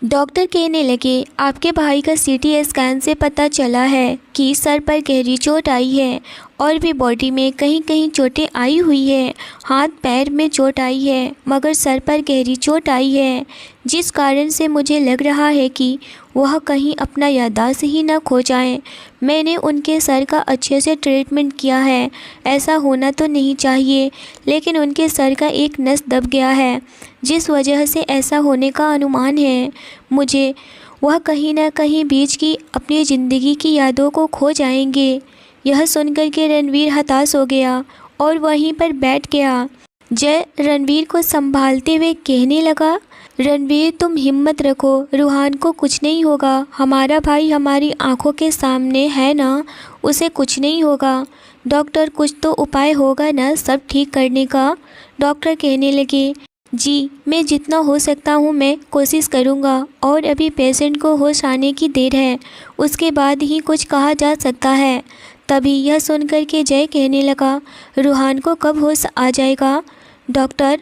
Doctor कहने लगे, आपके भाई का सीटी स्कैन से पता चला है कि सर पर गहरी चोट आई है और भी बॉडी में कहीं कहीं चोटें आई हुई है। हाथ पैर में चोट आई है मगर सर पर गहरी चोट आई है, जिस कारण से मुझे लग रहा है कि वह कहीं अपना याददाश्त ही ना खो जाएं। मैंने उनके सर का अच्छे से ट्रीटमेंट किया है, ऐसा होना तो नहीं चाहिए, लेकिन उनके सर का एक नस दब गया है जिस वजह से ऐसा होने का अनुमान है। मुझे वह कहीं ना कहीं बीच की अपनी ज़िंदगी की यादों को खो जाएंगे। यह सुनकर के रणवीर हताश हो गया और वहीं पर बैठ गया। जय रणवीर को संभालते हुए कहने लगा, रणवीर तुम हिम्मत रखो, रूहान को कुछ नहीं होगा। हमारा भाई हमारी आंखों के सामने है ना, उसे कुछ नहीं होगा। डॉक्टर कुछ तो उपाय होगा ना सब ठीक करने का। डॉक्टर कहने लगे, जी मैं जितना हो सकता हूँ मैं कोशिश करूँगा और अभी पेशेंट को होश आने की देर है, उसके बाद ही कुछ कहा जा सकता है। तभी यह सुनकर के जय कहने लगा, रूहान को कब होश आ जाएगा? डॉक्टर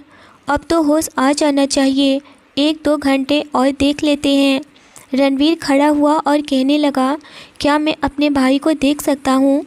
अब तो होश आ जाना चाहिए, 1-2 घंटे और देख लेते हैं। रणवीर खड़ा हुआ और कहने लगा, क्या मैं अपने भाई को देख सकता हूँ?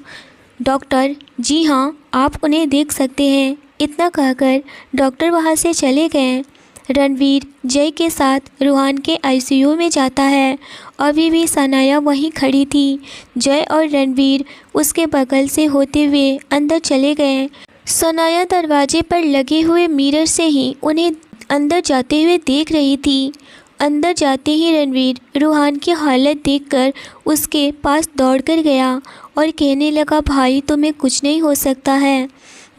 डॉक्टर जी हाँ, आप उन्हें देख सकते हैं। इतना कहकर डॉक्टर वहाँ से चले गए। रणवीर जय के साथ रूहान के आईसीयू में जाता है। अभी भी सनाया वहीं खड़ी थी। जय और रणवीर उसके बगल से होते हुए अंदर चले गए। सनाया दरवाजे पर लगे हुए मिरर से ही उन्हें अंदर जाते हुए देख रही थी। अंदर जाते ही रणवीर रूहान की हालत देखकर उसके पास दौड़कर गया और कहने लगा, भाई तुम्हें कुछ नहीं हो सकता है,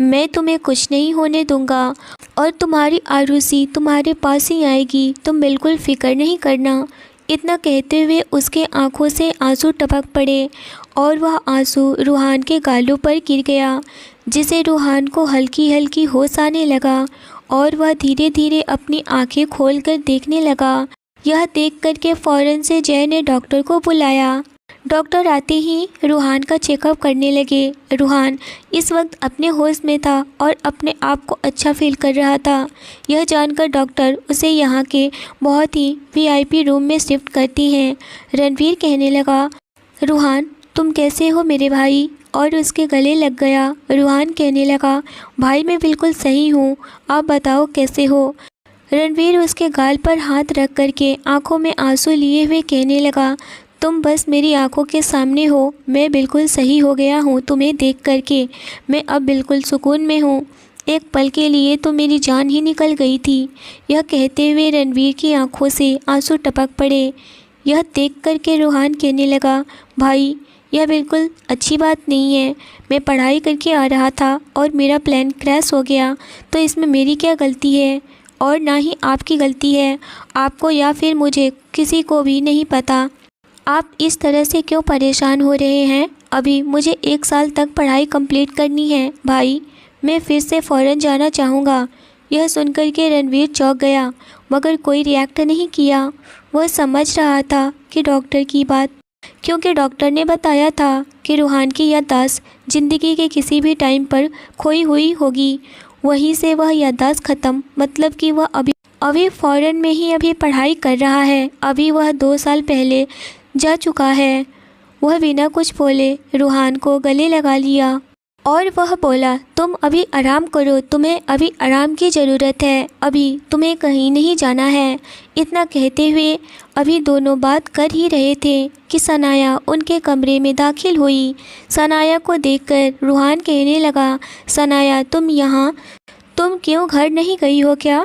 मैं तुम्हें कुछ नहीं होने दूंगा और तुम्हारी आरुषि तुम्हारे पास ही आएगी, तुम बिल्कुल फिक्र नहीं करना। इतना कहते हुए उसके आंखों से आंसू टपक पड़े और वह आंसू रूहान के गालों पर गिर गया, जिसे रूहान को हल्की हल्की होश आने लगा और वह धीरे धीरे अपनी आंखें खोलकर देखने लगा। यह देख कर के फ़ौरन से जय ने डॉक्टर को बुलाया। डॉक्टर आते ही रूहान का चेकअप करने लगे। रूहान इस वक्त अपने होश में था और अपने आप को अच्छा फील कर रहा था। यह जानकर डॉक्टर उसे यहाँ के बहुत ही वीआईपी रूम में शिफ्ट करती हैं। रणवीर कहने लगा, रूहान तुम कैसे हो मेरे भाई? और उसके गले लग गया। रूहान कहने लगा, भाई मैं बिल्कुल सही हूँ, आप बताओ कैसे हो? रणवीर उसके गाल पर हाथ रख कर के आँखों में आंसू लिए हुए कहने लगा, तुम बस मेरी आंखों के सामने हो, मैं बिल्कुल सही हो गया हूँ तुम्हें देख कर के, मैं अब बिल्कुल सुकून में हूँ। एक पल के लिए तो मेरी जान ही निकल गई थी। यह कहते हुए रणवीर की आंखों से आंसू टपक पड़े। यह देख कर के रूहान कहने लगा, भाई यह बिल्कुल अच्छी बात नहीं है, मैं पढ़ाई करके आ रहा था और मेरा प्लान क्रैश हो गया, तो इसमें मेरी क्या गलती है? और ना ही आपकी गलती है, आपको या फिर मुझे किसी को भी नहीं पता। आप इस तरह से क्यों परेशान हो रहे हैं? अभी मुझे 1 साल तक पढ़ाई कंप्लीट करनी है भाई, मैं फिर से फ़ौरन जाना चाहूँगा। यह सुनकर के रणवीर चौंक गया मगर कोई रिएक्ट नहीं किया। वह समझ रहा था कि डॉक्टर की बात, क्योंकि डॉक्टर ने बताया था कि रूहान की याददाश्त ज़िंदगी के किसी भी टाइम पर खोई हुई होगी। वहीं से वह याददाश्त ख़त्म, मतलब कि वह अभी फ़ौरन में ही अभी पढ़ाई कर रहा है। अभी वह 2 साल पहले जा चुका है। वह बिना कुछ बोले रूहान को गले लगा लिया और वह बोला, तुम अभी आराम करो, तुम्हें अभी आराम की ज़रूरत है, अभी तुम्हें कहीं नहीं जाना है। इतना कहते हुए अभी दोनों बात कर ही रहे थे कि सनाया उनके कमरे में दाखिल हुई। सनाया को देखकर रूहान कहने लगा, सनाया तुम यहाँ, तुम क्यों घर नहीं गई हो क्या?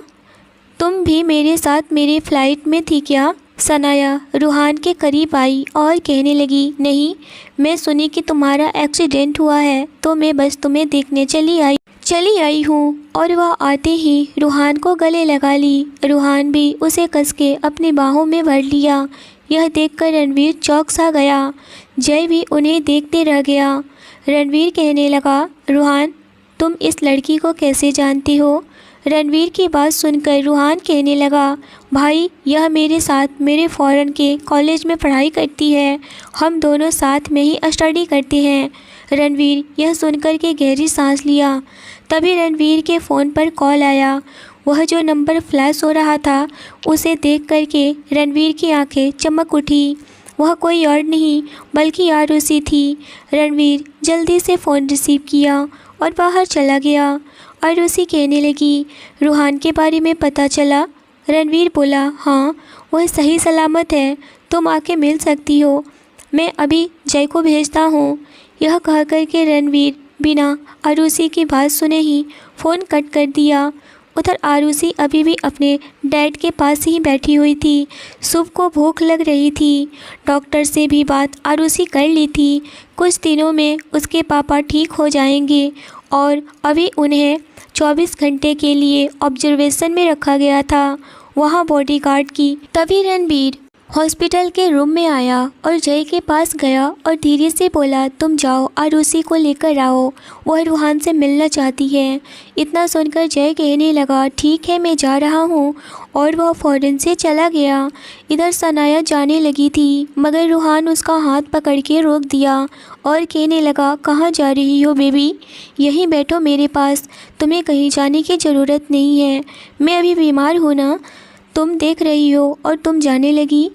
तुम भी मेरे साथ मेरी फ़्लाइट में थी क्या? सनाया रूहान के करीब आई और कहने लगी, नहीं, मैं सुनी कि तुम्हारा एक्सीडेंट हुआ है तो मैं बस तुम्हें देखने चली आई हूँ। और वह आते ही रूहान को गले लगा ली। रूहान भी उसे कस के अपनी बाहों में भर लिया। यह देखकर रणवीर चौंक सा गया। जय भी उन्हें देखते रह गया। रणवीर कहने लगा, रूहान तुम इस लड़की को कैसे जानती हो? रणवीर की बात सुनकर रूहान कहने लगा, भाई यह मेरे साथ मेरे फ़ॉरेन के कॉलेज में पढ़ाई करती है, हम दोनों साथ में ही स्टडी करते हैं। रणवीर यह सुनकर के गहरी सांस लिया। तभी रणवीर के फ़ोन पर कॉल आया। वह जो नंबर फ्लैश हो रहा था उसे देख करके रणवीर की आंखें चमक उठी। वह कोई और नहीं बल्कि आरुषि थी। रणवीर जल्दी से फ़ोन रिसीव किया और बाहर चला गया। आरुषि कहने लगी, रूहान के बारे में पता चला? रणवीर बोला, हाँ वह सही सलामत है, तुम आके मिल सकती हो, मैं अभी जय को भेजता हूँ। यह कह कर के रणवीर बिना आरुषि की बात सुने ही फ़ोन कट कर दिया। उधर आरुषि अभी भी अपने डैड के पास ही बैठी हुई थी। शुभ को भूख लग रही थी। डॉक्टर से भी बात आरुषि कर ली थी। कुछ दिनों में उसके पापा ठीक हो जाएंगे और अभी उन्हें 24 घंटे के लिए ऑब्जर्वेशन में रखा गया था, वहाँ बॉडीगार्ड की। तभी रणवीर हॉस्पिटल के रूम में आया और जय के पास गया और धीरे से बोला, तुम जाओ आरुषि को लेकर आओ, वह रूहान से मिलना चाहती है। इतना सुनकर जय कहने लगा, ठीक है मैं जा रहा हूँ, और वह फ़ौरन से चला गया। इधर सनाया जाने लगी थी मगर रूहान उसका हाथ पकड़ के रोक दिया और कहने लगा, कहाँ जा रही हो बेबी, यहीं बैठो मेरे पास, तुम्हें कहीं जाने की ज़रूरत नहीं है, मैं अभी बीमार हूँ ना, तुम देख रही हो और तुम जाने लगी।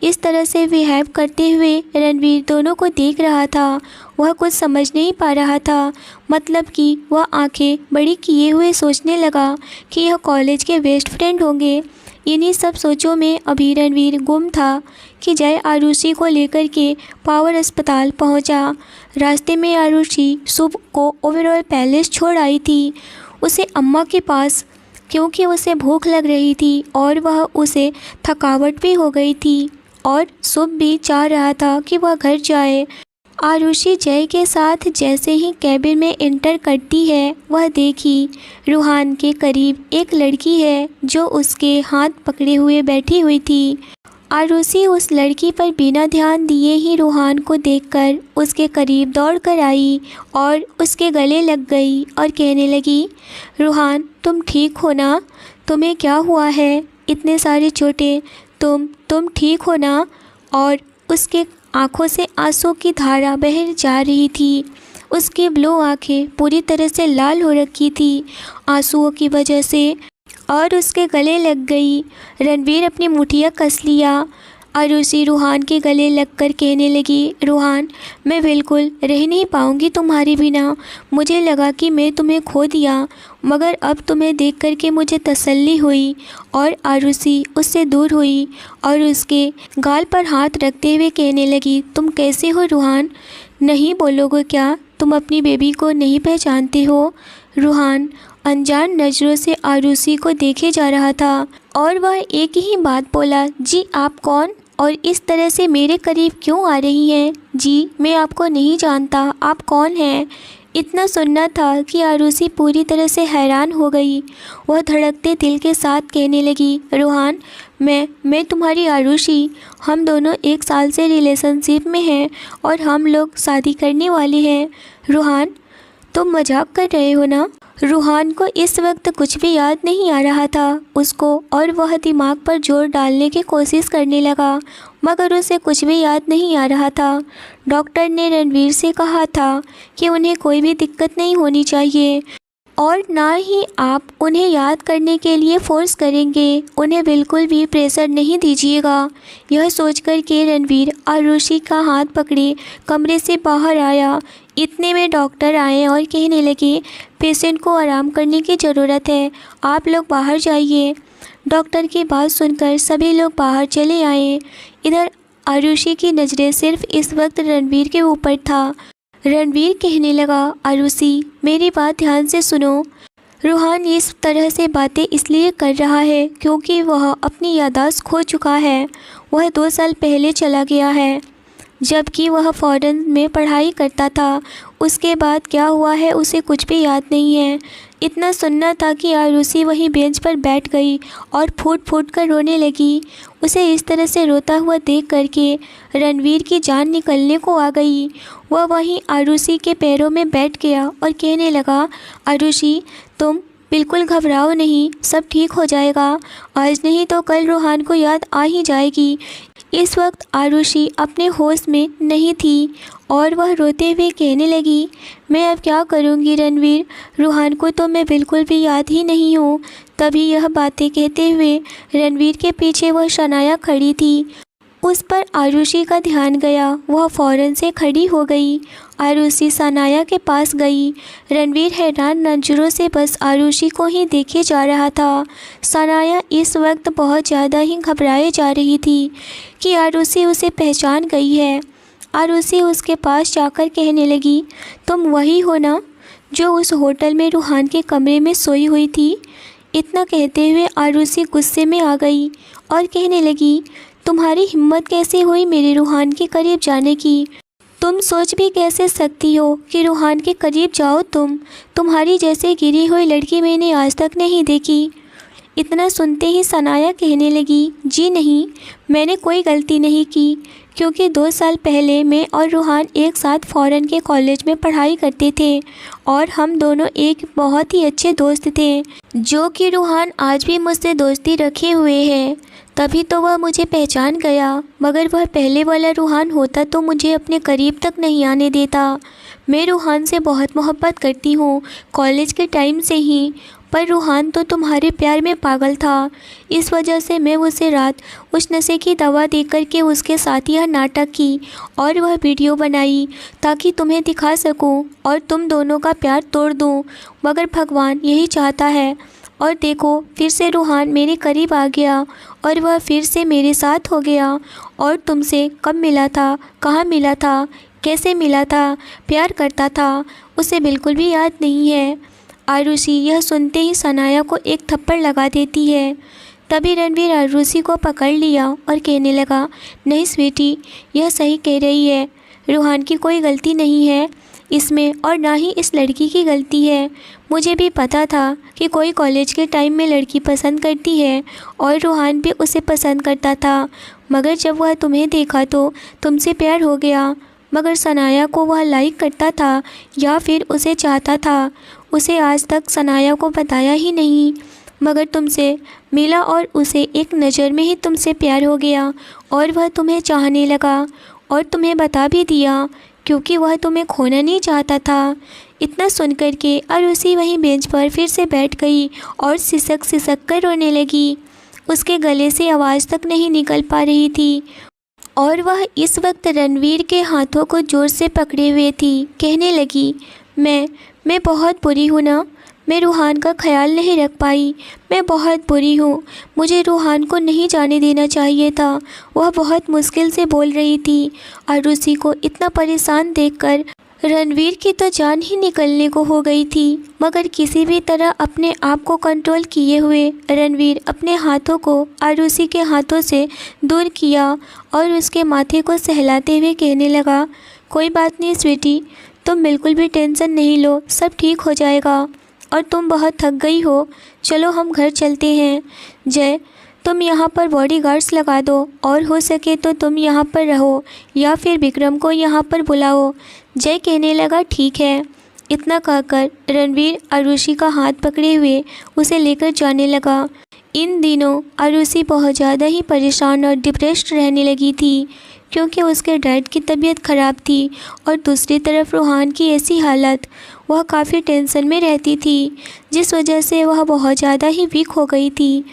इस तरह से बिहेव करते हुए रणवीर दोनों को देख रहा था। वह कुछ समझ नहीं पा रहा था, मतलब कि वह आंखें बड़ी किए हुए सोचने लगा कि यह कॉलेज के बेस्ट फ्रेंड होंगे। इन्हीं सब सोचों में अभी रणवीर गुम था कि जय आरुषि को लेकर के पावर अस्पताल पहुंचा। रास्ते में आरुषि शुभ को ओवरऑल पैलेस छोड़ आई थी, उसे अम्मा के पास, क्योंकि उसे भूख लग रही थी और वह उसे थकावट भी हो गई थी और शुभ भी चाह रहा था कि वह घर जाए। आरुषि जय के साथ जैसे ही कैबिन में एंटर करती है, वह देखी रूहान के करीब एक लड़की है जो उसके हाथ पकड़े हुए बैठी हुई थी। आरुषि उस लड़की पर बिना ध्यान दिए ही रूहान को देखकर उसके करीब दौड़कर आई और उसके गले लग गई और कहने लगी, रूहान तुम ठीक हो ना, तुम्हें क्या हुआ है, इतने सारे चोटें, तुम ठीक हो ना। और उसके आंखों से आंसू की धारा बह जा रही थी। उसकी ब्लू आंखें पूरी तरह से लाल हो रखी थी आंसुओं की वजह से और उसके गले लग गई। रणवीर अपनी मुठियाँ कस लिया। आरुषि रूहान के गले लगकर कहने लगी, रूहान मैं बिल्कुल रह नहीं पाऊँगी तुम्हारे बिना, मुझे लगा कि मैं तुम्हें खो दिया, मगर अब तुम्हें देख कर के मुझे तसल्ली हुई। और आरुषि उससे दूर हुई और उसके गाल पर हाथ रखते हुए कहने लगी, तुम कैसे हो रूहान, नहीं बोलोगे क्या, तुम अपनी बेबी को नहीं पहचानते हो। रूहान अनजान नज़रों से आरुषि को देखे जा रहा था और वह एक ही बात बोला, जी आप कौन और इस तरह से मेरे करीब क्यों आ रही हैं? जी मैं आपको नहीं जानता, आप कौन हैं? इतना सुनना था कि आरुषि पूरी तरह से हैरान हो गई। वह धड़कते दिल के साथ कहने लगी, रूहान मैं तुम्हारी आरुषि, हम दोनों 1 साल से रिलेशनशिप में हैं और हम लोग शादी करने वाले हैं। रूहान तुम मजाक कर रहे हो ना? रूहान को इस वक्त कुछ भी याद नहीं आ रहा था उसको और वह दिमाग पर जोर डालने की कोशिश करने लगा मगर उसे कुछ भी याद नहीं आ रहा था। डॉक्टर ने रणवीर से कहा था कि उन्हें कोई भी दिक्कत नहीं होनी चाहिए और ना ही आप उन्हें याद करने के लिए फ़ोर्स करेंगे, उन्हें बिल्कुल भी प्रेशर नहीं दीजिएगा। यह सोचकर के रणवीर आरुषि का हाथ पकड़े कमरे से बाहर आया। इतने में डॉक्टर आए और कहने लगे, पेशेंट को आराम करने की ज़रूरत है, आप लोग बाहर जाइए। डॉक्टर की बात सुनकर सभी लोग बाहर चले आए। इधर आरुषि की नज़रें सिर्फ इस वक्त रणवीर के ऊपर था। रणवीर कहने लगा, आरुषि मेरी बात ध्यान से सुनो, रूहान इस तरह से बातें इसलिए कर रहा है क्योंकि वह अपनी याददाश्त खो चुका है। वह 2 साल पहले चला गया है जबकि वह फॉरेन में पढ़ाई करता था। उसके बाद क्या हुआ है उसे कुछ भी याद नहीं है। इतना सुनना था कि आरुषि वहीं बेंच पर बैठ गई और फूट फूट कर रोने लगी। उसे इस तरह से रोता हुआ देख करके रणवीर की जान निकलने को आ गई। वह वहीं आरुषि के पैरों में बैठ गया और कहने लगा, आरुषि तुम बिल्कुल घबराओ नहीं, सब ठीक हो जाएगा। आज नहीं तो कल रूहान को याद आ ही जाएगी। इस वक्त आरुषि अपने होश में नहीं थी और वह रोते हुए कहने लगी, मैं अब क्या करूँगी रणवीर, रूहान को तो मैं बिल्कुल भी याद ही नहीं हूँ। तभी यह बातें कहते हुए रणवीर के पीछे वह शनाया खड़ी थी। उस पर आरुषि का ध्यान गया, वह फ़ौरन से खड़ी हो गई। आरुषि सनाया के पास गई। रणवीर हैरान नज़रों से बस आरुषि को ही देखे जा रहा था। सनाया इस वक्त बहुत ज़्यादा ही घबराए जा रही थी कि आरुषि उसे पहचान गई है। आरुषि उसके पास जाकर कहने लगी, तुम वही हो ना जो उस होटल में रूहान के कमरे में सोई हुई थी। इतना कहते हुए आरुषि गुस्से में आ गई और कहने लगी, तुम्हारी हिम्मत कैसे हुई मेरे रूहान के करीब जाने की। तुम सोच भी कैसे सकती हो कि रूहान के करीब जाओ। तुम्हारी जैसे गिरी हुई लड़की मैंने आज तक नहीं देखी। इतना सुनते ही सनाया कहने लगी, जी नहीं, मैंने कोई गलती नहीं की, क्योंकि 2 साल पहले मैं और रूहान एक साथ फ़ॉरेन के कॉलेज में पढ़ाई करते थे और हम दोनों एक बहुत ही अच्छे दोस्त थे, जो कि रूहान आज भी मुझसे दोस्ती रखे हुए है। तभी तो वह मुझे पहचान गया, मगर वह पहले वाला रूहान होता तो मुझे अपने करीब तक नहीं आने देता। मैं रूहान से बहुत मोहब्बत करती हूँ, कॉलेज के टाइम से ही, पर रूहान तो तुम्हारे प्यार में पागल था। इस वजह से मैं उसे रात उस नशे की दवा दे कर के उसके साथ यह नाटक की और वह वीडियो बनाई ताकि तुम्हें दिखा सकूं और तुम दोनों का प्यार तोड़ दूं। मगर भगवान यही चाहता है और देखो, फिर से रूहान मेरे करीब आ गया और वह फिर से मेरे साथ हो गया। और तुमसे कब मिला था, कहाँ मिला था, कैसे मिला था, प्यार करता था, उसे बिल्कुल भी याद नहीं है। आरुषि यह सुनते ही सनाया को एक थप्पड़ लगा देती है। तभी रणवीर आरुषि को पकड़ लिया और कहने लगा, नहीं स्वीटी, यह सही कह रही है, रूहान की कोई गलती नहीं है इसमें और ना ही इस लड़की की गलती है। मुझे भी पता था कि कोई कॉलेज के टाइम में लड़की पसंद करती है और रूहान भी उसे पसंद करता था, मगर जब वह तुम्हें देखा तो तुमसे प्यार हो गया। मगर सनाया को वह लाइक करता था या फिर उसे चाहता था, उसे आज तक सनाया को बताया ही नहीं, मगर तुमसे मिला और उसे एक नज़र में ही तुमसे प्यार हो गया और वह तुम्हें चाहने लगा और तुम्हें बता भी दिया, क्योंकि वह तुम्हें खोना नहीं चाहता था। इतना सुनकर के आरुषि वहीं बेंच पर फिर से बैठ गई और सिसक सिसक कर रोने लगी। उसके गले से आवाज़ तक नहीं निकल पा रही थी और वह इस वक्त रणवीर के हाथों को ज़ोर से पकड़े हुए थी। कहने लगी, मैं बहुत बुरी हूँ ना, मैं रूहान का ख्याल नहीं रख पाई, मैं बहुत बुरी हूँ, मुझे रूहान को नहीं जाने देना चाहिए था। वह बहुत मुश्किल से बोल रही थी। आरुषि को इतना परेशान देखकर रणवीर की तो जान ही निकलने को हो गई थी, मगर किसी भी तरह अपने आप को कंट्रोल किए हुए रणवीर अपने हाथों को आरुषि के हाथों से दूर किया और उसके माथे को सहलाते हुए कहने लगा, कोई बात नहीं स्वीटी, तुम बिल्कुल भी टेंशन नहीं लो, सब ठीक हो जाएगा। और तुम बहुत थक गई हो, चलो हम घर चलते हैं। जय, तुम यहाँ पर बॉडीगार्ड्स लगा दो और हो सके तो तुम यहाँ पर रहो या फिर विक्रम को यहाँ पर बुलाओ। जय कहने लगा, ठीक है। इतना कहकर रणवीर आरुषि का हाथ पकड़े हुए उसे लेकर जाने लगा। इन दिनों आरुषि बहुत ज़्यादा ही परेशान और डिप्रेस्ड रहने लगी थी, क्योंकि उसके डैड की तबीयत ख़राब थी और दूसरी तरफ रूहान की ऐसी हालत, वह काफ़ी टेंशन में रहती थी, जिस वजह से वह बहुत ज़्यादा ही वीक हो गई थी।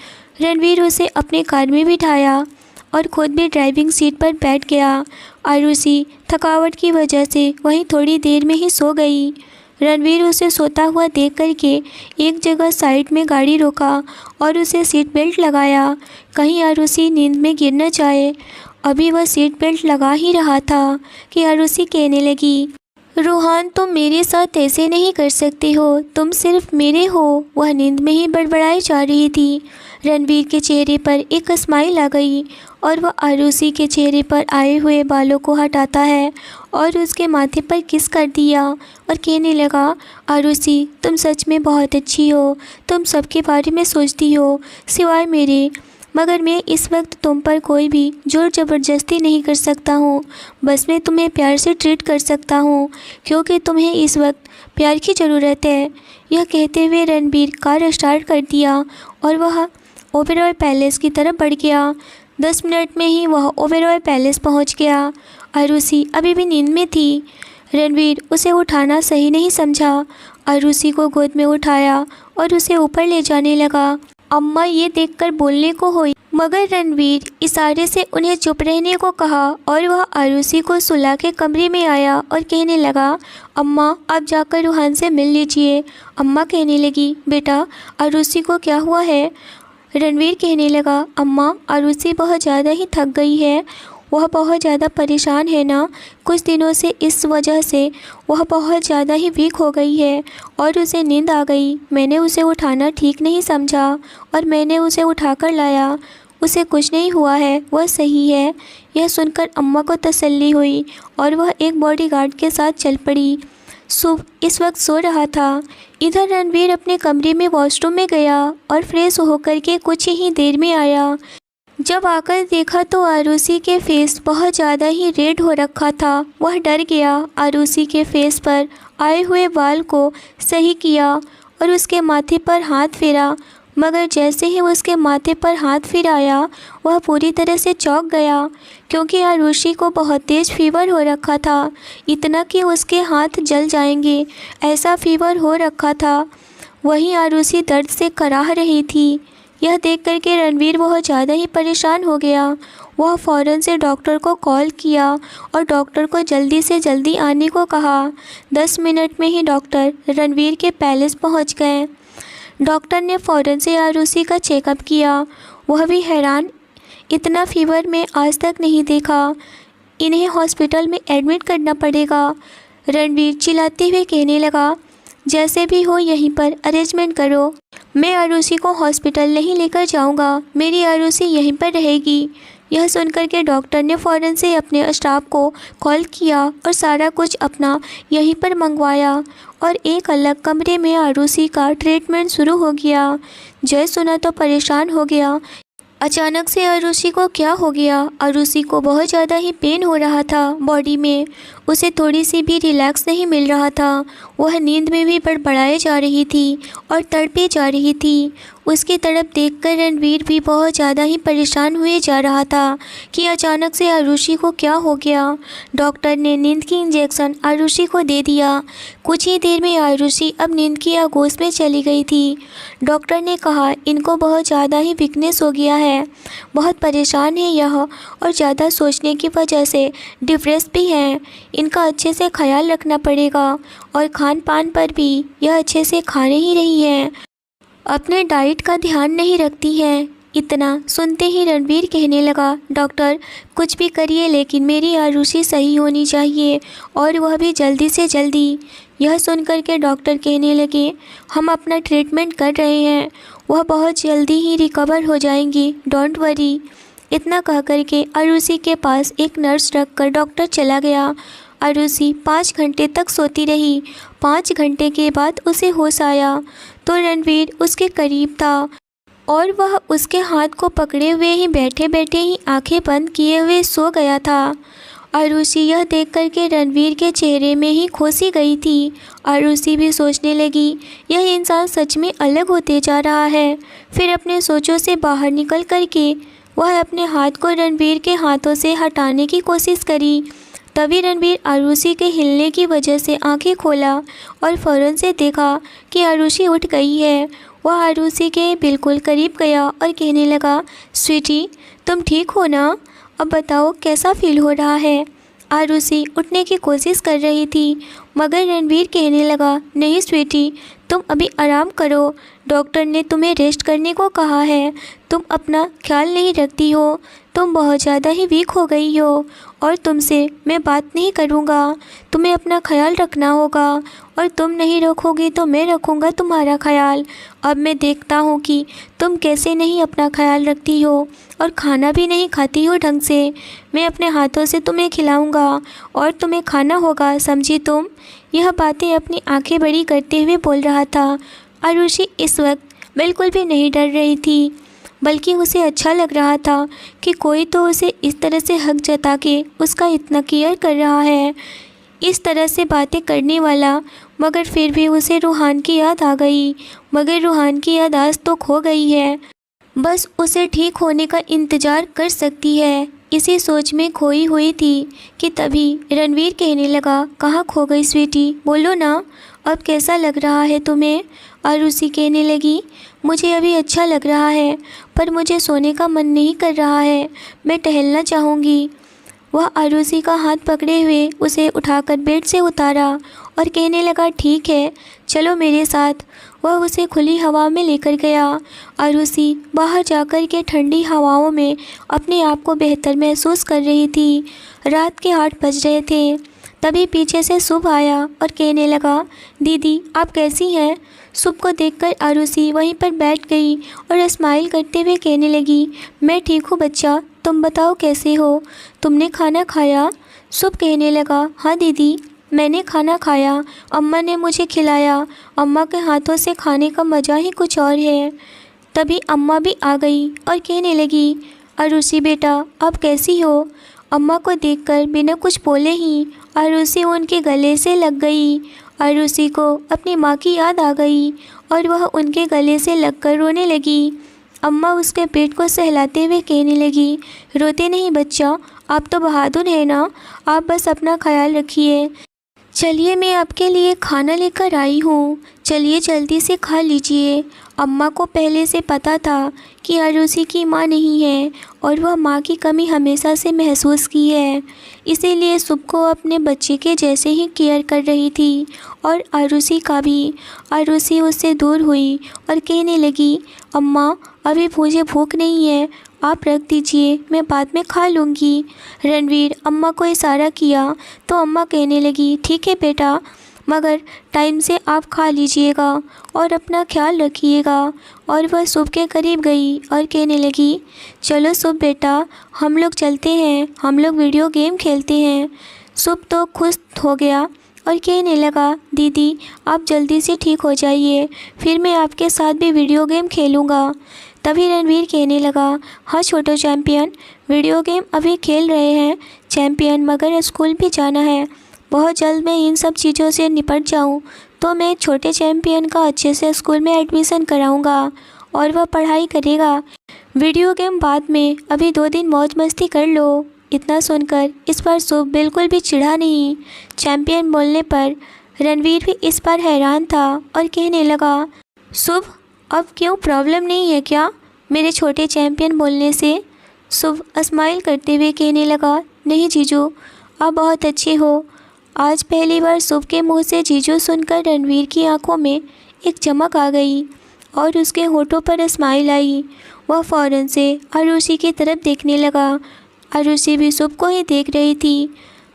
रणवीर उसे अपने कार में बिठाया और ख़ुद भी ड्राइविंग सीट पर बैठ गया। आरुषि थकावट की वजह से वहीं थोड़ी देर में ही सो गई। रणवीर उसे सोता हुआ देख करके एक जगह साइड में गाड़ी रोका और उसे सीट बेल्ट लगाया, कहीं आरुषि नींद में गिर न जाए। अभी वह सीट बेल्ट लगा ही रहा था कि आरुषि कहने लगी, रूहान तुम मेरे साथ ऐसे नहीं कर सकते हो, तुम सिर्फ मेरे हो। वह नींद में ही बड़बड़ाई जा रही थी। रणवीर के चेहरे पर एक स्माइल आ गई और वह आरुषि के चेहरे पर आए हुए बालों को हटाता है और उसके माथे पर किस कर दिया और कहने लगा, आरुषि तुम सच में बहुत अच्छी हो, तुम सबके बारे में सोचती हो सिवाय मेरे, मगर मैं इस वक्त तुम पर कोई भी जोर ज़बरदस्ती नहीं कर सकता हूँ। बस मैं तुम्हें प्यार से ट्रीट कर सकता हूँ क्योंकि तुम्हें इस वक्त प्यार की ज़रूरत है। यह कहते हुए रणबीर कार स्टार्ट कर दिया और वह ओबेरॉय पैलेस की तरफ बढ़ गया। 10 मिनट में ही वह ओबेरॉय पैलेस पहुँच गया। आरुषि अभी भी नींद में थी। रणबीर उसे उठाना सही नहीं समझा। आरुषि को गोद में उठाया और उसे ऊपर ले जाने लगा। अम्मा ये देखकर बोलने को हुई, मगर रणबीर इशारे से उन्हें चुप रहने को कहा और वह आरुषि को सुला के कमरे में आया और कहने लगा, अम्मा आप जाकर रूहान से मिल लीजिए। अम्मा कहने लगी, बेटा आरुषि को क्या हुआ है? रणबीर कहने लगा, अम्मा आरुषि बहुत ज़्यादा ही थक गई है। वह बहुत ज़्यादा परेशान है ना, कुछ दिनों से इस वजह से वह बहुत ज़्यादा ही वीक हो गई है और उसे नींद आ गई। मैंने उसे उठाना ठीक नहीं समझा और मैंने उसे उठाकर लाया। उसे कुछ नहीं हुआ है, वह सही है। यह सुनकर अम्मा को तसल्ली हुई और वह एक बॉडीगार्ड के साथ चल पड़ी। शुभ इस वक्त सो रहा था। इधर रणबीर अपने कमरे में वॉशरूम में गया और फ्रेश होकर के कुछ ही देर में आया। जब आकर देखा तो आरुषि के फेस बहुत ज़्यादा ही रेड हो रखा था। वह डर गया। आरुषि के फेस पर आए हुए बाल को सही किया और उसके माथे पर हाथ फेरा, मगर जैसे ही उसके माथे पर हाथ फिराया वह पूरी तरह से चौंक गया क्योंकि आरुषि को बहुत तेज़ फीवर हो रखा था, इतना कि उसके हाथ जल जाएंगे ऐसा फीवर हो रखा था। वहीं आरुषि दर्द से कराह रही थी। यह देख कर के रणबीर बहुत ज़्यादा ही परेशान हो गया। वह फ़ौरन से डॉक्टर को कॉल किया और डॉक्टर को जल्दी से जल्दी आने को कहा। 10 मिनट में ही डॉक्टर रणबीर के पैलेस पहुंच गए। डॉक्टर ने फ़ौरन से आरुषि का चेकअप किया। वह भी हैरान, इतना फीवर मैं आज तक नहीं देखा। इन्हें हॉस्पिटल में एडमिट करना पड़ेगा। रणबीर चिल्लाते हुए कहने लगा, जैसे भी हो यहीं पर अरेंजमेंट करो। मैं आरुषि को हॉस्पिटल नहीं लेकर जाऊंगा, मेरी आरुषि यहीं पर रहेगी। यह सुनकर के डॉक्टर ने फ़ौरन से अपने स्टाफ को कॉल किया और सारा कुछ अपना यहीं पर मंगवाया और एक अलग कमरे में आरुषि का ट्रीटमेंट शुरू हो गया। जय सुना तो परेशान हो गया। अचानक से आरुषि को क्या हो गया? आरुषि को बहुत ज़्यादा ही पेन हो रहा था बॉडी में। उसे थोड़ी सी भी रिलैक्स नहीं मिल रहा था। वह नींद में भी बड़बड़ाए जा रही थी और तड़पे जा रही थी। उसकी तरफ देखकर रणबीर भी बहुत ज़्यादा ही परेशान हुए जा रहा था कि अचानक से आरुषि को क्या हो गया। डॉक्टर ने नींद की इंजेक्शन आरुषि को दे दिया। कुछ ही देर में आरुषि अब नींद की आगोश में चली गई थी। डॉक्टर ने कहा, इनको बहुत ज़्यादा ही वीकनेस हो गया है, बहुत परेशान है यह और ज़्यादा सोचने की वजह से डिप्रेस भी हैं। इनका अच्छे से ख्याल रखना पड़ेगा और खान पान पर भी यह अच्छे से खा नहीं रही है, अपने डाइट का ध्यान नहीं रखती है। इतना सुनते ही रणबीर कहने लगा, डॉक्टर कुछ भी करिए लेकिन मेरी आरुषि सही होनी चाहिए और वह भी जल्दी से जल्दी। यह सुनकर के डॉक्टर कहने लगे, हम अपना ट्रीटमेंट कर रहे हैं, वह बहुत जल्दी ही रिकवर हो जाएंगी, डोंट वरी। इतना कह कर के आरुषि के पास एक नर्स रखकर डॉक्टर चला गया। आरुषि 5 घंटे तक सोती रही। 5 घंटे के बाद उसे होश आया तो रणबीर उसके करीब था और वह उसके हाथ को पकड़े हुए ही बैठे बैठे ही आंखें बंद किए हुए सो गया था। आरुषि यह देख कर के रणबीर के चेहरे में ही खोसी गई थी। आरुषि भी सोचने लगी, यह इंसान सच में अलग होते जा रहा है। फिर अपने सोचों से बाहर निकल कर के वह अपने हाथ को रणबीर के हाथों से हटाने की कोशिश करी। तभी रणबीर आरुषि के हिलने की वजह से आंखें खोला और फ़ौरन से देखा कि आरुषि उठ गई है। वह आरुषि के बिल्कुल करीब गया और कहने लगा, स्वीटी तुम ठीक हो ना? अब बताओ कैसा फील हो रहा है? आरुषि उठने की कोशिश कर रही थी मगर रणबीर कहने लगा, नहीं स्वीटी तुम अभी आराम करो, डॉक्टर ने तुम्हें रेस्ट करने को कहा है। तुम अपना ख्याल नहीं रखती हो, तुम बहुत ज़्यादा ही वीक हो गई हो और तुमसे मैं बात नहीं करूँगा। तुम्हें अपना ख्याल रखना होगा और तुम नहीं रखोगी तो मैं रखूँगा तुम्हारा ख्याल। अब मैं देखता हूँ कि तुम कैसे नहीं अपना ख्याल रखती हो और खाना भी नहीं खाती हो ढंग से। मैं अपने हाथों से तुम्हें खिलाऊँगा और तुम्हें खाना होगा, समझी तुम? यह बातें अपनी आंखें बड़ी करते हुए बोल रहा था। आरुषि इस वक्त बिल्कुल भी नहीं डर रही थी। बल्कि उसे अच्छा लग रहा था कि कोई तो उसे इस तरह से हक जता के उसका इतना केयर कर रहा है, इस तरह से बातें करने वाला। मगर फिर भी उसे रूहान की याद आ गई। मगर रूहान की याद आज तो खो गई है, बस उसे ठीक होने का इंतज़ार कर सकती है। इसी सोच में खोई हुई थी कि तभी रणवीर कहने लगा, कहाँ खो गई स्वीटी, बोलो ना, अब कैसा लग रहा है तुम्हें। आरुषि कहने लगी, मुझे अभी अच्छा लग रहा है, पर मुझे सोने का मन नहीं कर रहा है, मैं टहलना चाहूँगी। वह आरुषि का हाथ पकड़े हुए उसे उठाकर बेड से उतारा और कहने लगा, ठीक है, चलो मेरे साथ। वह उसे खुली हवा में लेकर गया। आरुषि बाहर जाकर के ठंडी हवाओं में अपने आप को बेहतर महसूस कर रही थी। रात के 8 बज रहे थे। तभी पीछे से शुभ आया और कहने लगा, दीदी आप कैसी हैं। शुभ को देखकर आरुषि वहीं पर बैठ गई और स्माइल करते हुए कहने लगी, मैं ठीक हूँ बच्चा, तुम बताओ कैसे हो, तुमने खाना खाया। शुभ कहने लगा, हाँ दीदी मैंने खाना खाया, अम्मा ने मुझे खिलाया, अम्मा के हाथों से खाने का मज़ा ही कुछ और है। तभी अम्मा भी आ गई और कहने लगी, आरुषि बेटा आप कैसी हो। अम्मा को देखकर बिना कुछ बोले ही आरुषि उनके गले से लग गई। आरुषि को अपनी माँ की याद आ गई और वह उनके गले से लगकर रोने लगी। अम्मा उसके पेट को सहलाते हुए कहने लगी, रोते नहीं बच्चा, आप तो बहादुर हैं ना, आप बस अपना ख्याल रखिए। चलिए मैं आपके लिए खाना लेकर आई हूँ, चलिए जल्दी से खा लीजिए। अम्मा को पहले से पता था कि आरुषि की माँ नहीं है और वह माँ की कमी हमेशा से महसूस की है, इसीलिए शुभ को अपने बच्चे के जैसे ही केयर कर रही थी और आरुषि का भी। आरुषि उससे दूर हुई और कहने लगी, अम्मा अभी मुझे भूख नहीं है, आप रख दीजिए, मैं बाद में खा लूँगी। रणवीर अम्मा को इशारा किया तो अम्मा कहने लगी, ठीक है बेटा, मगर टाइम से आप खा लीजिएगा और अपना ख्याल रखिएगा। और वह शुभ के करीब गई और कहने लगी, चलो शुभ बेटा हम लोग चलते हैं, हम लोग वीडियो गेम खेलते हैं। शुभ तो खुश हो गया और कहने लगा, दीदी आप जल्दी से ठीक हो जाइए, फिर मैं आपके साथ भी वीडियो गेम खेलूँगा। तभी रणवीर कहने लगा, हाँ छोटो चैम्पियन, वीडियो गेम अभी खेल रहे हैं चैम्पियन, मगर स्कूल भी जाना है, बहुत जल्द मैं इन सब चीज़ों से निपट जाऊं तो मैं छोटे चैम्पियन का अच्छे से स्कूल में एडमिशन कराऊंगा और वह पढ़ाई करेगा। वीडियो गेम बाद में, अभी 2 दिन मौज मस्ती कर लो। इतना सुनकर इस बार शुभ बिल्कुल भी चिढ़ा नहीं। चैम्पियन बोलने पर रणवीर भी इस बार हैरान था और कहने लगा, शुभ अब क्यों, प्रॉब्लम नहीं है क्या मेरे छोटे चैम्पियन बोलने से। शुभ स्माइल करते हुए कहने लगा, नहीं जीजू आप बहुत अच्छे हो। आज पहली बार शुभ के मुंह से जीजू सुनकर रणवीर की आंखों में एक चमक आ गई और उसके होठों पर स्माइल आई। वह फ़ौरन से आरुषि की तरफ देखने लगा। आरुषि भी शुभ को ही देख रही थी,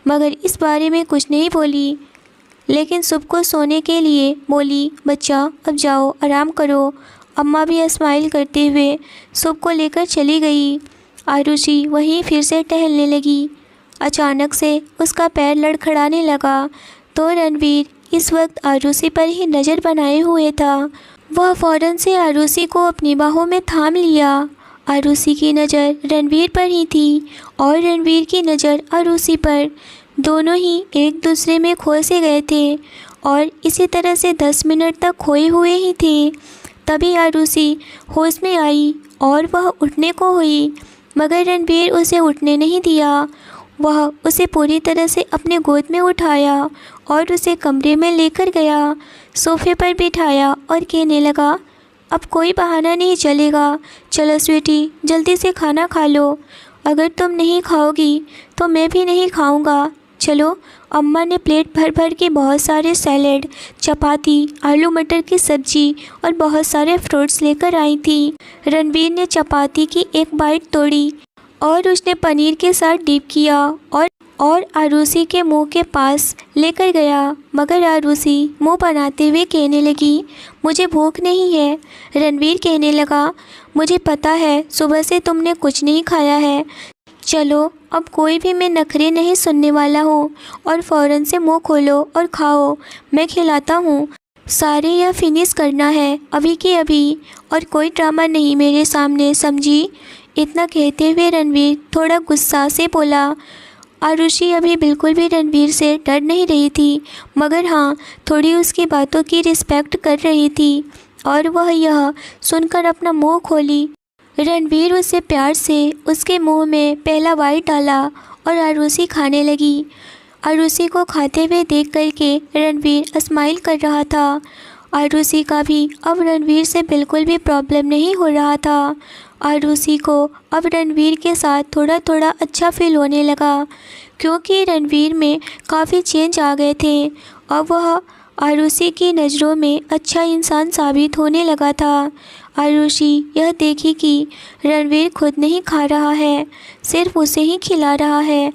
मगर इस बारे में कुछ नहीं बोली, लेकिन शुभ को सोने के लिए बोली, बच्चा अब जाओ आराम करो। अम्मा भी स्माइल करते हुए शुभ को लेकर चली गई। आरुषि वहीं फिर से टहलने लगी। अचानक से उसका पैर लड़खड़ाने लगा तो रणवीर इस वक्त आरुषि पर ही नज़र बनाए हुए था। वह फ़ौरन से आरुषि को अपनी बाहों में थाम लिया। आरुषि की नज़र रणवीर पर ही थी और रणवीर की नज़र आरुषि पर। दोनों ही एक दूसरे में खो से गए थे और इसी तरह से 10 मिनट तक खोए हुए ही थे। तभी आरुषि होश में आई और वह उठने को हुई, मगर रणवीर उसे उठने नहीं दिया। वह उसे पूरी तरह से अपने गोद में उठाया और उसे कमरे में लेकर गया, सोफे पर बिठाया और कहने लगा, अब कोई बहाना नहीं चलेगा, चलो स्वीटी जल्दी से खाना खा लो, अगर तुम नहीं खाओगी तो मैं भी नहीं खाऊंगा। चलो। अम्मा ने प्लेट भर भर के बहुत सारे सैलेड, चपाती, आलू मटर की सब्जी और बहुत सारे फ्रूट्स लेकर आई थी। रणवीर ने चपाती की एक बाइट तोड़ी और उसने पनीर के साथ डिप किया और आरुषि के मुंह के पास लेकर गया, मगर आरुषि मुंह बनाते हुए कहने लगी, मुझे भूख नहीं है। रणवीर कहने लगा, मुझे पता है सुबह से तुमने कुछ नहीं खाया है, चलो अब कोई भी मैं नखरे नहीं सुनने वाला हूँ और फ़ौरन से मुंह खोलो और खाओ, मैं खिलाता हूँ। सारे यह फिनिश करना है अभी के अभी, और कोई ड्रामा नहीं मेरे सामने, समझी? इतना कहते हुए रणवीर थोड़ा गुस्सा से बोला। आरुषि अभी बिल्कुल भी रणवीर से डर नहीं रही थी, मगर हाँ, थोड़ी उसकी बातों की रिस्पेक्ट कर रही थी, और वह यह सुनकर अपना मुंह खोली। रणवीर उससे प्यार से उसके मुंह में पहला बाइट डाला और आरुषि खाने लगी। आरुषि को खाते हुए देख कर के रणवीर स्माइल कर रहा था। आरुषि का भी अब रणवीर से बिल्कुल भी प्रॉब्लम नहीं हो रहा था। आरुषि को अब रणवीर के साथ थोड़ा थोड़ा अच्छा फील होने लगा, क्योंकि रणवीर में काफ़ी चेंज आ गए थे। अब वह आरुषि की नज़रों में अच्छा इंसान साबित होने लगा था। आरुषि यह देखी कि रणवीर खुद नहीं खा रहा है, सिर्फ उसे ही खिला रहा है।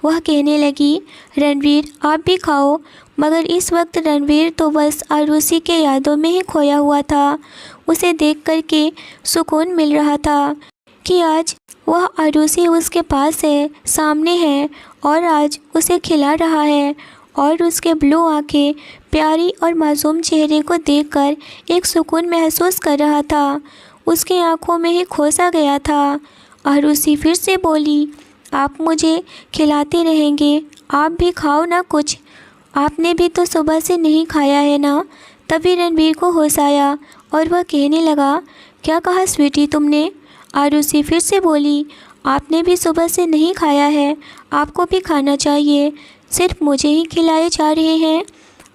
वह कहने लगी, रणवीर आप भी खाओ। मगर इस वक्त रणवीर तो बस आरुषि के यादों में ही खोया हुआ था। उसे देख कर के सुकून मिल रहा था कि आज वह आरुषि उसके पास है, सामने है, और आज उसे खिला रहा है। और उसके ब्लू आंखें प्यारी और मासूम चेहरे को देखकर एक सुकून महसूस कर रहा था। उसकी आंखों में ही खो सा गया था। आरुषि फिर से बोली, आप मुझे खिलाते रहेंगे, आप भी खाओ ना कुछ, आपने भी तो सुबह से नहीं खाया है ना। तभी रणवीर को होश आया और वह कहने लगा, क्या कहा स्वीटी तुमने? आरुषि फिर से बोली, आपने भी सुबह से नहीं खाया है, आपको भी खाना चाहिए, सिर्फ मुझे ही खिलाए जा रहे हैं।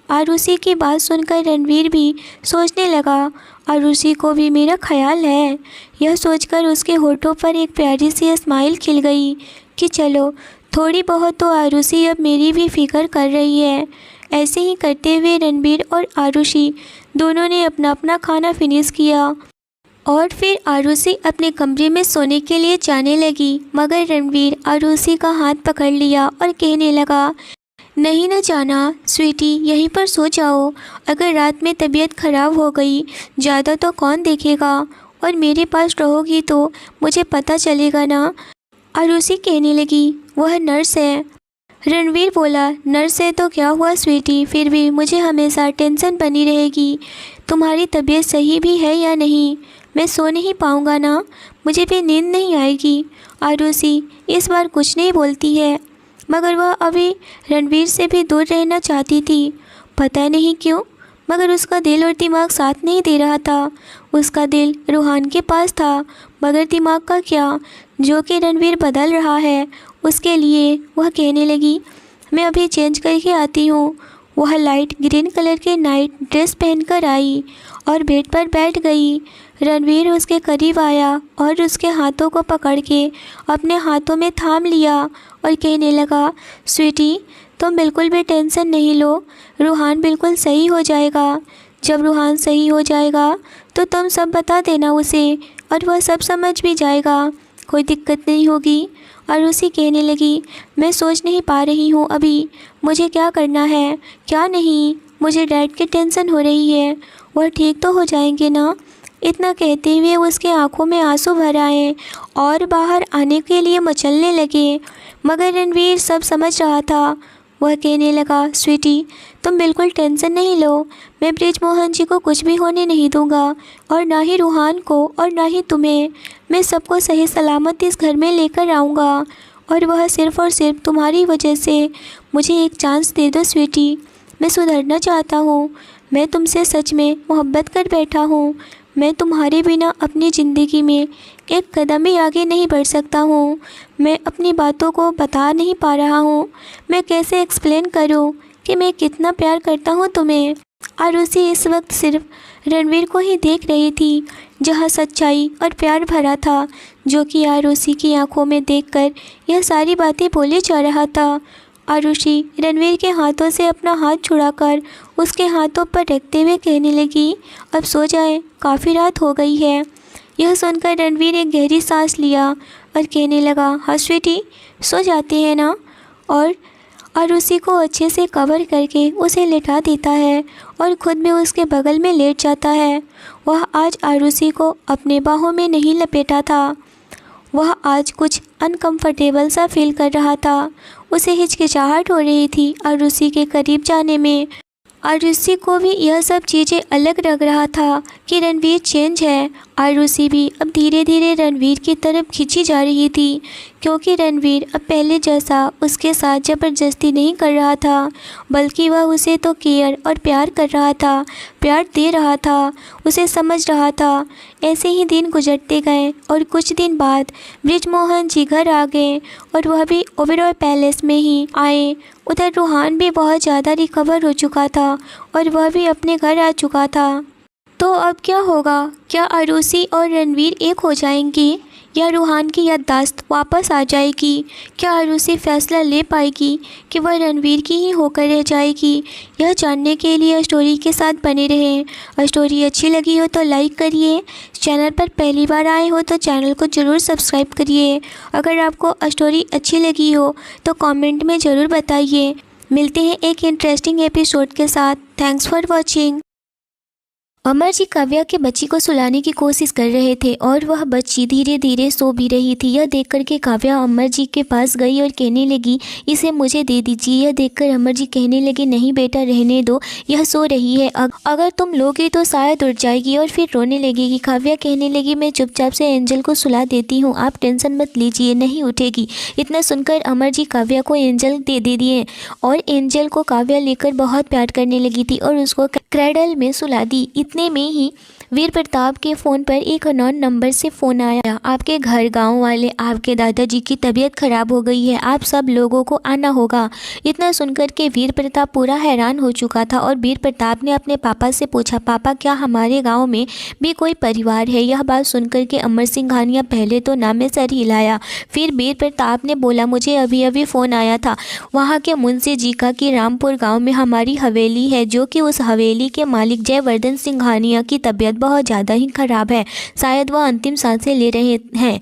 आरुषि की बात सुनकर रणवीर भी सोचने लगा, आरुषि को भी मेरा ख्याल है। यह सोचकर उसके होठों पर एक प्यारी सी स्माइल खिल गई कि चलो थोड़ी बहुत तो आरुषि अब मेरी भी फिक्र कर रही है। ऐसे ही करते हुए रणवीर और आरुषि दोनों ने अपना अपना खाना फिनिश किया और फिर आरुषि अपने कमरे में सोने के लिए जाने लगी। मगर रणवीर आरुषि का हाथ पकड़ लिया और कहने लगा, नहीं न जाना स्वीटी, यहीं पर सो जाओ। अगर रात में तबीयत ख़राब हो गई ज़्यादा तो कौन देखेगा, और मेरे पास रहोगी तो मुझे पता चलेगा ना। आरुषि कहने लगी, वह नर्स है। रणवीर बोला, नर्स है तो क्या हुआ स्वीटी, फिर भी मुझे हमेशा टेंशन बनी रहेगी। तुम्हारी तबीयत सही भी है या नहीं? मैं सो नहीं पाऊँगा ना, मुझे भी नींद नहीं आएगी। आरुषि इस बार कुछ नहीं बोलती है, मगर वह अभी रणवीर से भी दूर रहना चाहती थी। पता नहीं क्यों, मगर उसका दिल और दिमाग साथ नहीं दे रहा था। उसका दिल रूहान के पास था, मगर दिमाग का क्या, जो कि रणवीर बदल रहा है उसके लिए। वह कहने लगी, मैं अभी चेंज करके आती हूँ। वह लाइट ग्रीन कलर के नाइट ड्रेस पहनकर आई और बेड पर बैठ गई। रणवीर उसके करीब आया और उसके हाथों को पकड़ के अपने हाथों में थाम लिया और कहने लगा, स्वीटी तुम बिल्कुल भी टेंशन नहीं लो, रूहान बिल्कुल सही हो जाएगा। जब रूहान सही हो जाएगा तो तुम सब बता देना उसे, और वह सब समझ भी जाएगा, कोई दिक्कत नहीं होगी। और उसी कहने लगी, मैं सोच नहीं पा रही हूँ अभी मुझे क्या करना है क्या नहीं, मुझे डैड की टेंशन हो रही है, वह ठीक तो हो जाएंगे ना। इतना कहते हुए उसके आंखों में आंसू भर आए और बाहर आने के लिए मचलने लगे, मगर रणवीर सब समझ रहा था। वह कहने लगा, स्वीटी तुम बिल्कुल टेंशन नहीं लो, मैं ब्रिजमोहन जी को कुछ भी होने नहीं दूंगा, और ना ही रूहान को और ना ही तुम्हें। मैं सबको सही सलामत इस घर में लेकर आऊँगा, और वह सिर्फ़ और सिर्फ तुम्हारी वजह से। मुझे एक चांस दे दो स्वीटी, मैं सुधरना चाहता हूँ। मैं तुमसे सच में मोहब्बत कर बैठा हूँ। मैं तुम्हारे बिना अपनी ज़िंदगी में एक कदम भी आगे नहीं बढ़ सकता हूँ। मैं अपनी बातों को बता नहीं पा रहा हूँ, मैं कैसे एक्सप्लेन करूँ कि मैं कितना प्यार करता हूँ तुम्हें। आरुषि इस वक्त सिर्फ रणवीर को ही देख रही थी, जहाँ सच्चाई और प्यार भरा था, जो कि आरुषि की आंखों में देखकर यह सारी बातें बोले जा रहा था। आरुषि रणवीर के हाथों से अपना हाथ छुड़ाकर उसके हाथों पर रखते हुए कहने लगी, अब सो जाए, काफ़ी रात हो गई है। यह सुनकर रणवीर एक गहरी सांस लिया और कहने लगा, हाँ स्वीटी सो जाते हैं ना, और आरुषि को अच्छे से कवर करके उसे लेटा देता है और खुद भी उसके बगल में लेट जाता है। वह आज आरुषि को अपने बाहों में नहीं लपेटा था, वह आज कुछ अनकंफर्टेबल सा फील कर रहा था। उसे हिचकिचाहट हो रही थी आरुषि के करीब जाने में, आरुषि को भी यह सब चीज़ें अलग लग रहा था कि रणवीर चेंज है। आरुषि भी अब धीरे धीरे रणवीर की तरफ खींची जा रही थी, क्योंकि रणवीर अब पहले जैसा उसके साथ ज़बरदस्ती नहीं कर रहा था, बल्कि वह उसे तो केयर और प्यार कर रहा था, प्यार दे रहा था, उसे समझ रहा था। ऐसे ही दिन गुजरते गए और कुछ दिन बाद बृजमोहन जी घर आ गए और वह भी ओबेरॉय पैलेस में ही आए। उधर रूहान भी बहुत ज़्यादा रिकवर हो चुका था और वह भी अपने घर आ चुका था। तो अब क्या होगा? क्या आरुषि और रणवीर एक हो जाएंगे या रूहान की याददाश्त वापस आ जाएगी? क्या आरुषि फैसला ले पाएगी कि वह रणवीर की ही होकर रह जाएगी? यह जानने के लिए स्टोरी के साथ बने रहें। स्टोरी अच्छी लगी हो तो लाइक करिए, चैनल पर पहली बार आए हो तो चैनल को ज़रूर सब्सक्राइब करिए। अगर आपको स्टोरी अच्छी लगी हो तो कमेंट में ज़रूर बताइए। मिलते हैं एक इंटरेस्टिंग एपिसोड के साथ। Thanks for watching. Amar ji Kavya के बच्ची को सुलाने की कोशिश कर रहे थे और वह बच्ची धीरे धीरे सो भी रही थी। यह देखकर के काव्या अमर जी के पास गई और कहने लगी, इसे मुझे दे दीजिए। यह देखकर अमर जी कहने लगे, नहीं बेटा रहने दो, यह सो रही है, अगर तुम लोगे तो शायद उठ जाएगी और फिर रोने लगेगी। काव्या कहने लगी, मैं चुपचाप से एंजल को सुला देती हूँ, आप टेंशन मत लीजिए, नहीं उठेगी। इतना सुनकर अमर जी काव्या को एंजल दे दिए और एंजल को काव्या लेकर बहुत प्यार करने लगी थी और उसको क्रैडल में सुला दी। इतने में ही वीर प्रताप के फ़ोन पर एक अननोन नंबर से फ़ोन आया। आपके घर गांव वाले, आपके दादाजी की तबीयत खराब हो गई है, आप सब लोगों को आना होगा। इतना सुनकर के वीर प्रताप पूरा हैरान हो चुका था और वीर प्रताप ने अपने पापा से पूछा, पापा क्या हमारे गांव में भी कोई परिवार है? यह बात सुनकर के अमर सिंघानिया पहले तो ना में सर हिलाया। फिर वीर प्रताप ने बोला, मुझे अभी अभी फ़ोन आया था वहाँ के मुंशी जी का कि रामपुर गाँव में हमारी हवेली है, जो कि उस हवेली के मालिक जयवर्धन सिंघानिया की तबीयत बहुत ज़्यादा ही खराब है, शायद वह अंतिम सांसें ले रहे हैं।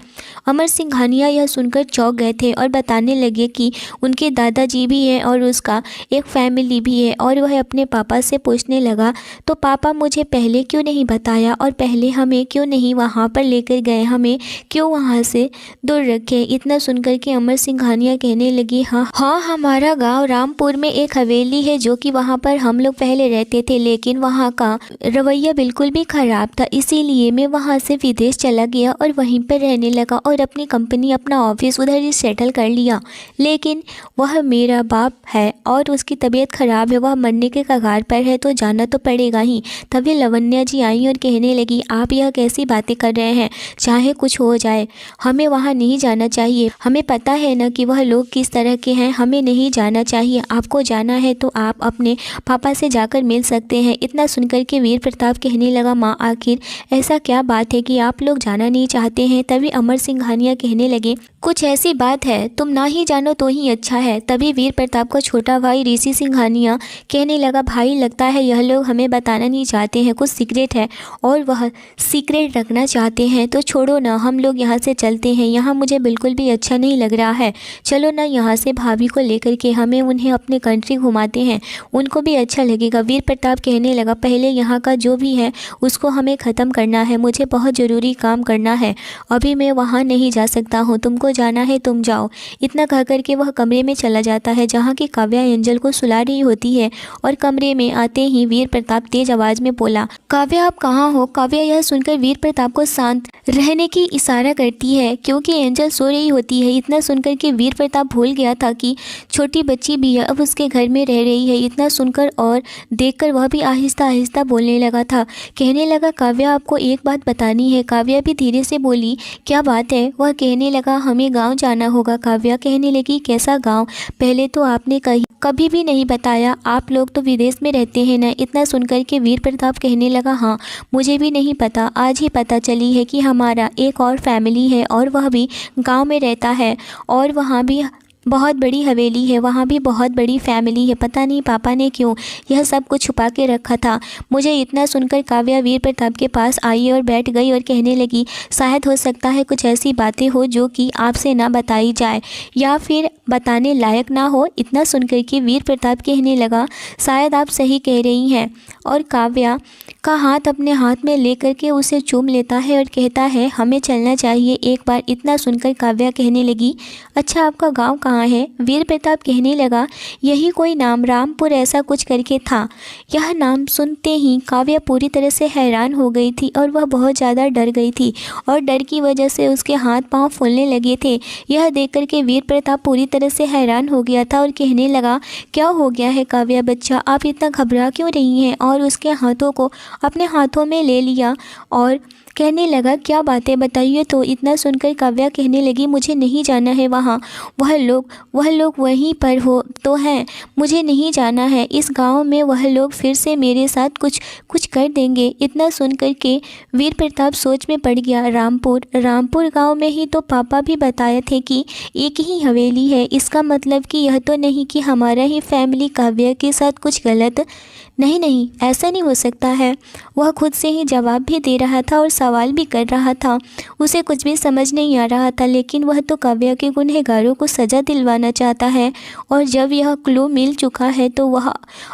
अमर सिंघानिया यह सुनकर चौंक गए थे और बताने लगे कि उनके दादाजी भी हैं और उसका एक फैमिली भी है। और वह अपने पापा से पूछने लगा, तो पापा मुझे पहले क्यों नहीं बताया और पहले हमें क्यों नहीं वहाँ पर लेकर गए, हमें क्यों वहाँ से दूर रखे? इतना सुनकर के अमर सिंघानिया कहने लगी, हाँ हमारा गाँव रामपुर में एक हवेली है, जो कि वहाँ पर हम लोग पहले रहते थे, लेकिन वहाँ का रवैया बिल्कुल भी खराब था, इसीलिए मैं वहाँ से विदेश चला गया और वहीं पर रहने लगा और अपनी कंपनी, अपना ऑफिस उधर ही सेटल कर लिया। लेकिन वह मेरा बाप है और उसकी तबीयत ख़राब है, वह मरने के कगार पर है, तो जाना तो पड़ेगा ही। तभी लवन्या जी आई और कहने लगी, आप यह कैसी बातें कर रहे हैं? चाहे कुछ हो जाए हमें वहाँ नहीं जाना चाहिए, हमें पता है ना कि वह लोग किस तरह के हैं, हमें नहीं जाना चाहिए। आपको जाना है तो आप अपने पापा से जाकर मिल सकते हैं। इतना सुनकर के वीर प्रताप कहने लगा, माँ आखिर ऐसा क्या बात है कि आप लोग जाना नहीं चाहते हैं? तभी अमर सिंघानिया कहने लगे, कुछ ऐसी बात है, तुम ना ही जानो तो ही अच्छा है। तभी वीर प्रताप का छोटा भाई ऋषि सिंघानिया कहने लगा, भाई लगता है यह लोग हमें बताना नहीं चाहते हैं, कुछ सीक्रेट है और वह सीक्रेट रखना चाहते हैं, तो छोड़ो ना, हम लोग यहाँ से चलते हैं, यहाँ मुझे बिल्कुल भी अच्छा नहीं लग रहा है। चलो ना यहाँ से भाभी को लेकर के हमें उन्हें अपने कंट्री घुमाते हैं, उनको भी अच्छा लगेगा। वीर प्रताप कहने लगा, पहले यहाँ का जो भी है उसको हमें ख़त्म करना है, मुझे बहुत ज़रूरी काम करना है, अभी मैं वहाँ नहीं जा सकता हूँ, तुमको जाना है तुम जाओ। इतना कह करके वह कमरे में चला जाता है जहाँ की काव्या एंजल को सुला रही होती है और कमरे में आते ही वीर प्रताप तेज आवाज़ में बोला, काव्या आप कहाँ हो? काव्या यह सुनकर वीर प्रताप को शांत रहने की इशारा करती है, क्योंकि एंजल सो रही होती है। इतना सुनकर के वीर प्रताप भूल गया था कि छोटी बच्ची भी है, अब उसके घर में रह रही है। इतना सुनकर और देखकर वह भी आहिस्ता आहिस्ता बोलने लगा था, कहने लगा, काव्या आपको एक बात बतानी है। काव्या भी धीरे से बोली, क्या बात है? वह कहने लगा, हमें गांव जाना होगा। काव्या कहने लगी, कैसा गांव? पहले तो आपने कभी भी नहीं बताया, आप लोग तो विदेश में रहते हैं ना। इतना सुनकर के वीर प्रताप कहने लगा, हाँ मुझे भी नहीं पता, आज ही पता चली है कि हमारा एक और फैमिली है और वह भी गांव में रहता है और वहाँ भी बहुत बड़ी हवेली है, वहाँ भी बहुत बड़ी फैमिली है। पता नहीं पापा ने क्यों यह सब कुछ छुपा के रखा था मुझे। इतना सुनकर काव्या वीर प्रताप के पास आई और बैठ गई और कहने लगी, शायद हो सकता है कुछ ऐसी बातें हो जो कि आपसे ना बताई जाए या फिर बताने लायक ना हो। इतना सुनकर के वीर प्रताप कहने लगा, शायद आप सही कह रही हैं। और काव्या का हाथ अपने हाथ में लेकर के उसे चूम लेता है और कहता है, हमें चलना चाहिए एक बार। इतना सुनकर काव्या कहने लगी, अच्छा आपका गाँव कहाँ है? वीर प्रताप कहने लगा, यही कोई नाम, रामपुर ऐसा कुछ करके था। यह नाम सुनते ही काव्या पूरी तरह से हैरान हो गई थी और वह बहुत ज़्यादा डर गई थी और डर की वजह से उसके हाथ पांव फूलने लगे थे। यह देख कर के वीर प्रताप पूरी तरह से हैरान हो गया था और कहने लगा, क्या हो गया है काव्या बच्चा, आप इतना घबरा क्यों रही हैं? और उसके हाथों को अपने हाथों में ले लिया और कहने लगा, क्या बातें बताइए। तो इतना सुनकर काव्या कहने लगी, मुझे नहीं जाना है वहाँ, वह लोग वहीं पर हो तो हैं, मुझे नहीं जाना है। इस गांव में वह लोग फिर से मेरे साथ कुछ कर देंगे। इतना सुनकर के वीर प्रताप सोच में पड़ गया। रामपुर गांव में ही तो पापा भी बताए थे कि एक ही हवेली है, इसका मतलब कि यह तो नहीं कि हमारा ही फैमिली काव्या के साथ कुछ गलत। नहीं, ऐसा नहीं हो सकता है। वह खुद से ही जवाब भी दे रहा था और सवाल भी कर रहा था। उसे कुछ भी समझ नहीं आ रहा था, लेकिन वह तो काव्या के गुनहगारों को सज़ा दिलवाना चाहता है और जब यह क्लू मिल चुका है तो वह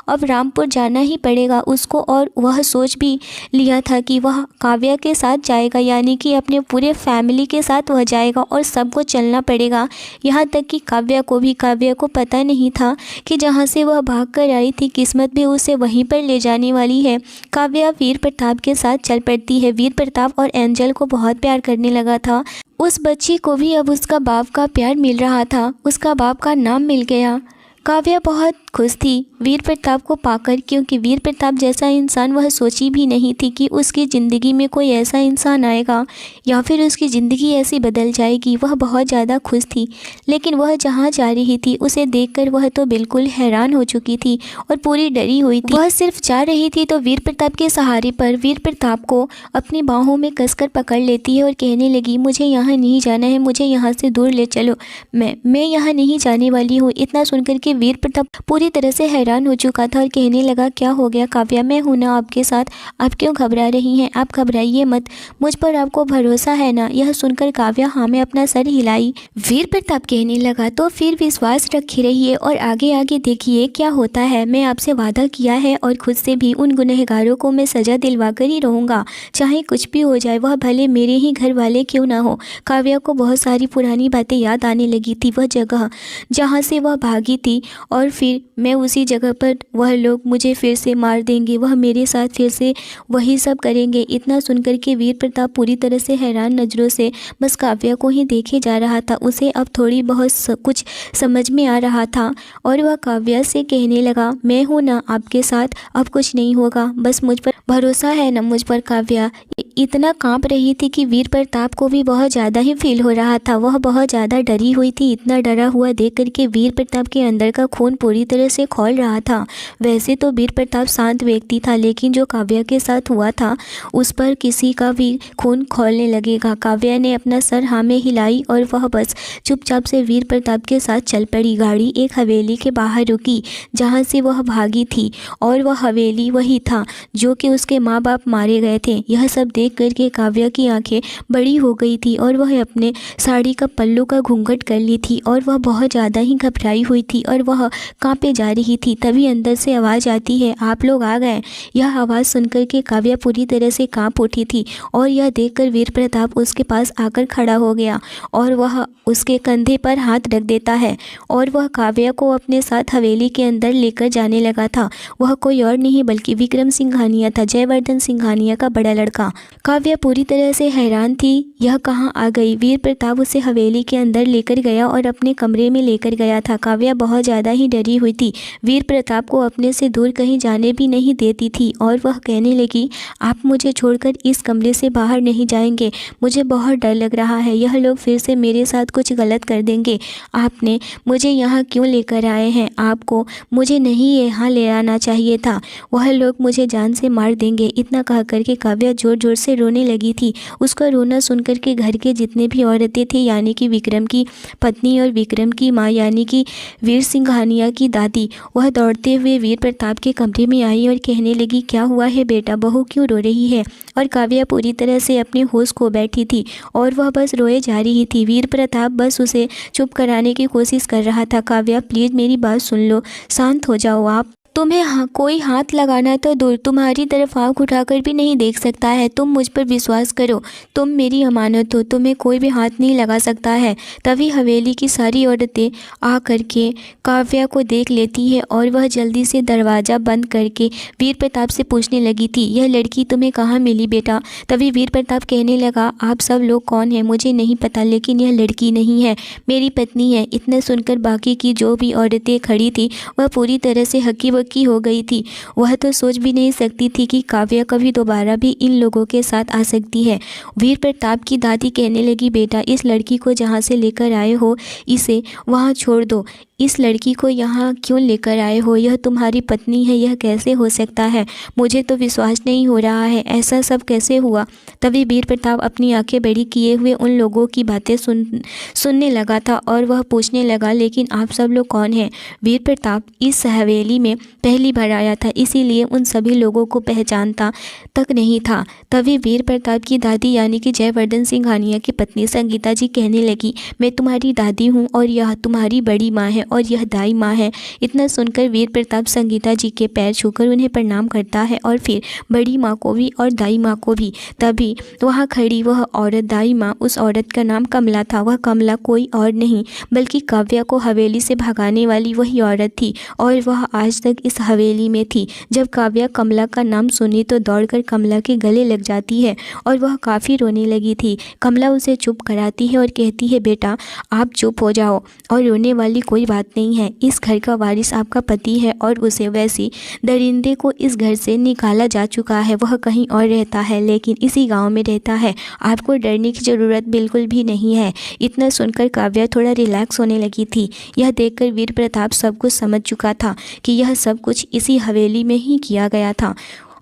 अब रामपुर जाना ही पड़ेगा उसको। और वह सोच भी लिया था कि वह काव्या के साथ जाएगा, यानी कि अपने पूरे फैमिली के साथ वह जाएगा और सबको चलना पड़ेगा। यहाँ तक कि काव्या को पता नहीं था कि जहाँ से वह भाग कर आई थी किस्मत भी उसे वहीं पर ले जाने वाली है। काव्या वीर प्रताप के साथ चल पड़ती है। वीर प्रताप और एंजल को बहुत प्यार करने लगा था। उस बच्ची को भी अब उसका बाप का प्यार मिल रहा था, उसका बाप का नाम मिल गया। काव्या बहुत खुश थी वीर प्रताप को पाकर, क्योंकि वीर प्रताप जैसा इंसान वह सोची भी नहीं थी कि उसकी ज़िंदगी में कोई ऐसा इंसान आएगा या फिर उसकी ज़िंदगी ऐसी बदल जाएगी। वह बहुत ज़्यादा खुश थी, लेकिन वह जहाँ जा रही थी उसे देखकर वह तो बिल्कुल हैरान हो चुकी थी और पूरी डरी हुई थी। वह सिर्फ जा रही थी तो वीर प्रताप के सहारे पर वीर प्रताप को अपनी बाहों में कसकर पकड़ लेती है और कहने लगी, मुझे यहाँ नहीं जाना है, मुझे यहाँ से दूर ले चलो, मैं यहाँ नहीं जाने वाली हूँ। इतना सुनकर के वीर प्रताप पूरी तरह से हैरान हो चुका था और कहने लगा, क्या हो गया काव्या, मैं हूं ना आपके साथ, आप क्यों घबरा रही हैं? आप घबराइए मत, मुझ पर आपको भरोसा है ना? यह सुनकर काव्या हाँ में अपना सर हिलाई। वीर प्रताप कहने लगा, तो फिर विश्वास रखे रहिए और आगे आगे देखिए क्या होता है। मैं आपसे वादा किया है और खुद से भी उन गुनहगारों को मैं सज़ा दिलवा कर ही रहूँगा, चाहे कुछ भी हो जाए, वह भले मेरे ही घर वाले क्यों ना हो। काव्या को बहुत सारी पुरानी बातें याद आने लगी थी, वह जगह जहाँ से वह भागी थी और फिर मैं उसी जगह पर, वह लोग मुझे फिर से मार देंगे, वह मेरे साथ फिर से वही सब करेंगे। इतना सुनकर के वीर प्रताप पूरी तरह से हैरान नज़रों से बस काव्या को ही देखे जा रहा था। उसे अब थोड़ी बहुत कुछ समझ में आ रहा था और वह काव्या से कहने लगा, मैं हूँ ना आपके साथ, अब कुछ नहीं होगा, बस मुझ पर भरोसा है ना मुझ पर। काव्या इतना कांप रही थी कि वीर प्रताप को भी बहुत ज़्यादा ही फील हो रहा था। वह बहुत ज़्यादा डरी हुई थी। इतना डरा हुआ देख करके वीर प्रताप के अंदर का खून पूरी तरह से खौल रहा था। वैसे तो वीर प्रताप शांत व्यक्ति था, लेकिन जो काव्या के साथ हुआ था उस पर किसी का भी खून खौलने लगेगा। काव्या ने अपना सर हाँ में हिलाई और वह बस चुपचाप से वीर प्रताप के साथ चल पड़ी। गाड़ी एक हवेली के बाहर रुकी जहाँ से वह भागी थी और वह हवेली वही था जो कि उसके माँ बाप मारे गए थे। यह सब देख करके काव्या की आंखें बड़ी हो गई थी और वह अपने साड़ी का पल्लू का घूंघट कर ली थी और वह बहुत ज़्यादा ही घबराई हुई थी और वह कांपे जा रही थी। तभी अंदर से आवाज़ आती है, आप लोग आ गए। यह आवाज़ सुनकर के काव्या पूरी तरह से कांप उठी थी और यह देखकर वीर प्रताप उसके पास आकर खड़ा हो गया और वह उसके कंधे पर हाथ रख देता है और वह काव्या को अपने साथ हवेली के अंदर लेकर जाने लगा था। वह कोई और नहीं बल्कि विक्रम सिंघानिया था, जयवर्धन सिंघानिया का बड़ा लड़का। काव्या पूरी तरह से हैरान थी, यह कहाँ आ गई। वीर प्रताप उसे हवेली के अंदर लेकर गया और अपने कमरे में लेकर गया था। काव्या बहुत ज़्यादा ही डरी हुई थी, वीर प्रताप को अपने से दूर कहीं जाने भी नहीं देती थी और वह कहने लगी, आप मुझे छोड़कर इस कमरे से बाहर नहीं जाएंगे, मुझे बहुत डर लग रहा है, यह लोग फिर से मेरे साथ कुछ गलत कर देंगे। आपने मुझे यहाँ क्यों लेकर आए हैं? आपको मुझे नहीं यहाँ ले आना चाहिए था, वह लोग मुझे जान से मार देंगे। इतना कह करके काव्या ज़ोर ज़ोर से रोने लगी थी। उसका रोना सुनकर के घर के जितने भी औरतें थी, यानी कि विक्रम की पत्नी और विक्रम की माँ यानी कि वीर सिंघानिया की दादी, वह दौड़ते हुए वीर प्रताप के कमरे में आई और कहने लगी, क्या हुआ है बेटा, बहू क्यों रो रही है? और काव्या पूरी तरह से अपने होश खो बैठी थी और वह बस रोए जा रही थी। वीर प्रताप बस उसे चुप कराने की कोशिश कर रहा था। काव्या प्लीज़ मेरी बात सुन लो, शांत हो जाओ आप। तुम्हें कोई हाथ लगाना तो दूर, तुम्हारी तरफ आँख उठाकर भी नहीं देख सकता है। तुम मुझ पर विश्वास करो, तुम मेरी अमानत हो, तुम्हें कोई भी हाथ नहीं लगा सकता है। तभी हवेली की सारी औरतें आ करके काव्या को देख लेती है और वह जल्दी से दरवाज़ा बंद करके वीर प्रताप से पूछने लगी थी, यह लड़की तुम्हें कहाँ मिली बेटा? तभी वीर प्रताप कहने लगा, आप सब लोग कौन हैं मुझे नहीं पता, लेकिन यह लड़की नहीं है, मेरी पत्नी है। इतना सुनकर बाकी की जो भी औरतें खड़ी थी वह पूरी तरह से हक्की बक्की हो गई थी। वह तो सोच भी नहीं सकती थी कि काव्या कभी दोबारा भी इन लोगों के साथ आ सकती है। वीर प्रताप की दादी कहने लगी, बेटा इस लड़की को जहाँ से लेकर आए हो इसे वहाँ छोड़ दो। इस लड़की को यहाँ क्यों लेकर आए हो? यह तुम्हारी पत्नी है, यह कैसे हो सकता है? मुझे तो विश्वास नहीं हो रहा है, ऐसा सब कैसे हुआ? तभी वीर प्रताप अपनी आंखें बड़ी किए हुए उन लोगों की बातें सुनने लगा था और वह पूछने लगा, लेकिन आप सब लोग कौन हैं? वीर प्रताप इस हवेली में पहली बार आया था, इसीलिए उन सभी लोगों को पहचानता तक नहीं था। तभी वीर प्रताप की दादी यानी कि जयवर्धन सिंघानिया की पत्नी संगीता जी कहने लगी, मैं तुम्हारी दादी हूँ और यह तुम्हारी बड़ी माँ है और यह दाई माँ है। इतना सुनकर वीर प्रताप संगीता जी के पैर छूकर उन्हें प्रणाम करता है और फिर बड़ी माँ को भी और दाई माँ को भी। तभी वहाँ खड़ी वह औरत दाई माँ, उस औरत का नाम कमला था। वह कमला कोई और नहीं बल्कि काव्या को हवेली से भगाने वाली वही औरत थी और वह आज तक इस हवेली में थी। जब काव्या कमला का नाम सुनी तो दौड़कर कमला के गले लग जाती है और वह काफ़ी रोने लगी थी। कमला उसे चुप कराती है और कहती है, बेटा आप चुप हो जाओ और रोने वाली कोई बात नहीं है। इस घर का वारिस आपका पति है और उसे वैसी दरिंदे को इस घर से निकाला जा चुका है। वह कहीं और रहता है लेकिन इसी गांव में रहता है। आपको डरने की ज़रूरत बिल्कुल भी नहीं है। इतना सुनकर काव्या थोड़ा रिलैक्स होने लगी थी। यह देखकर वीर प्रताप सब कुछ समझ चुका था कि यह सब कुछ इसी हवेली में ही किया गया था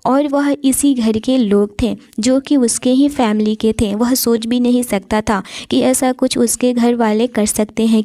और वह इसी घर के लोग थे जो कि उसके ही फैमिली के थे। वह सोच भी नहीं सकता था कि ऐसा कुछ उसके घर वाले कर सकते हैं,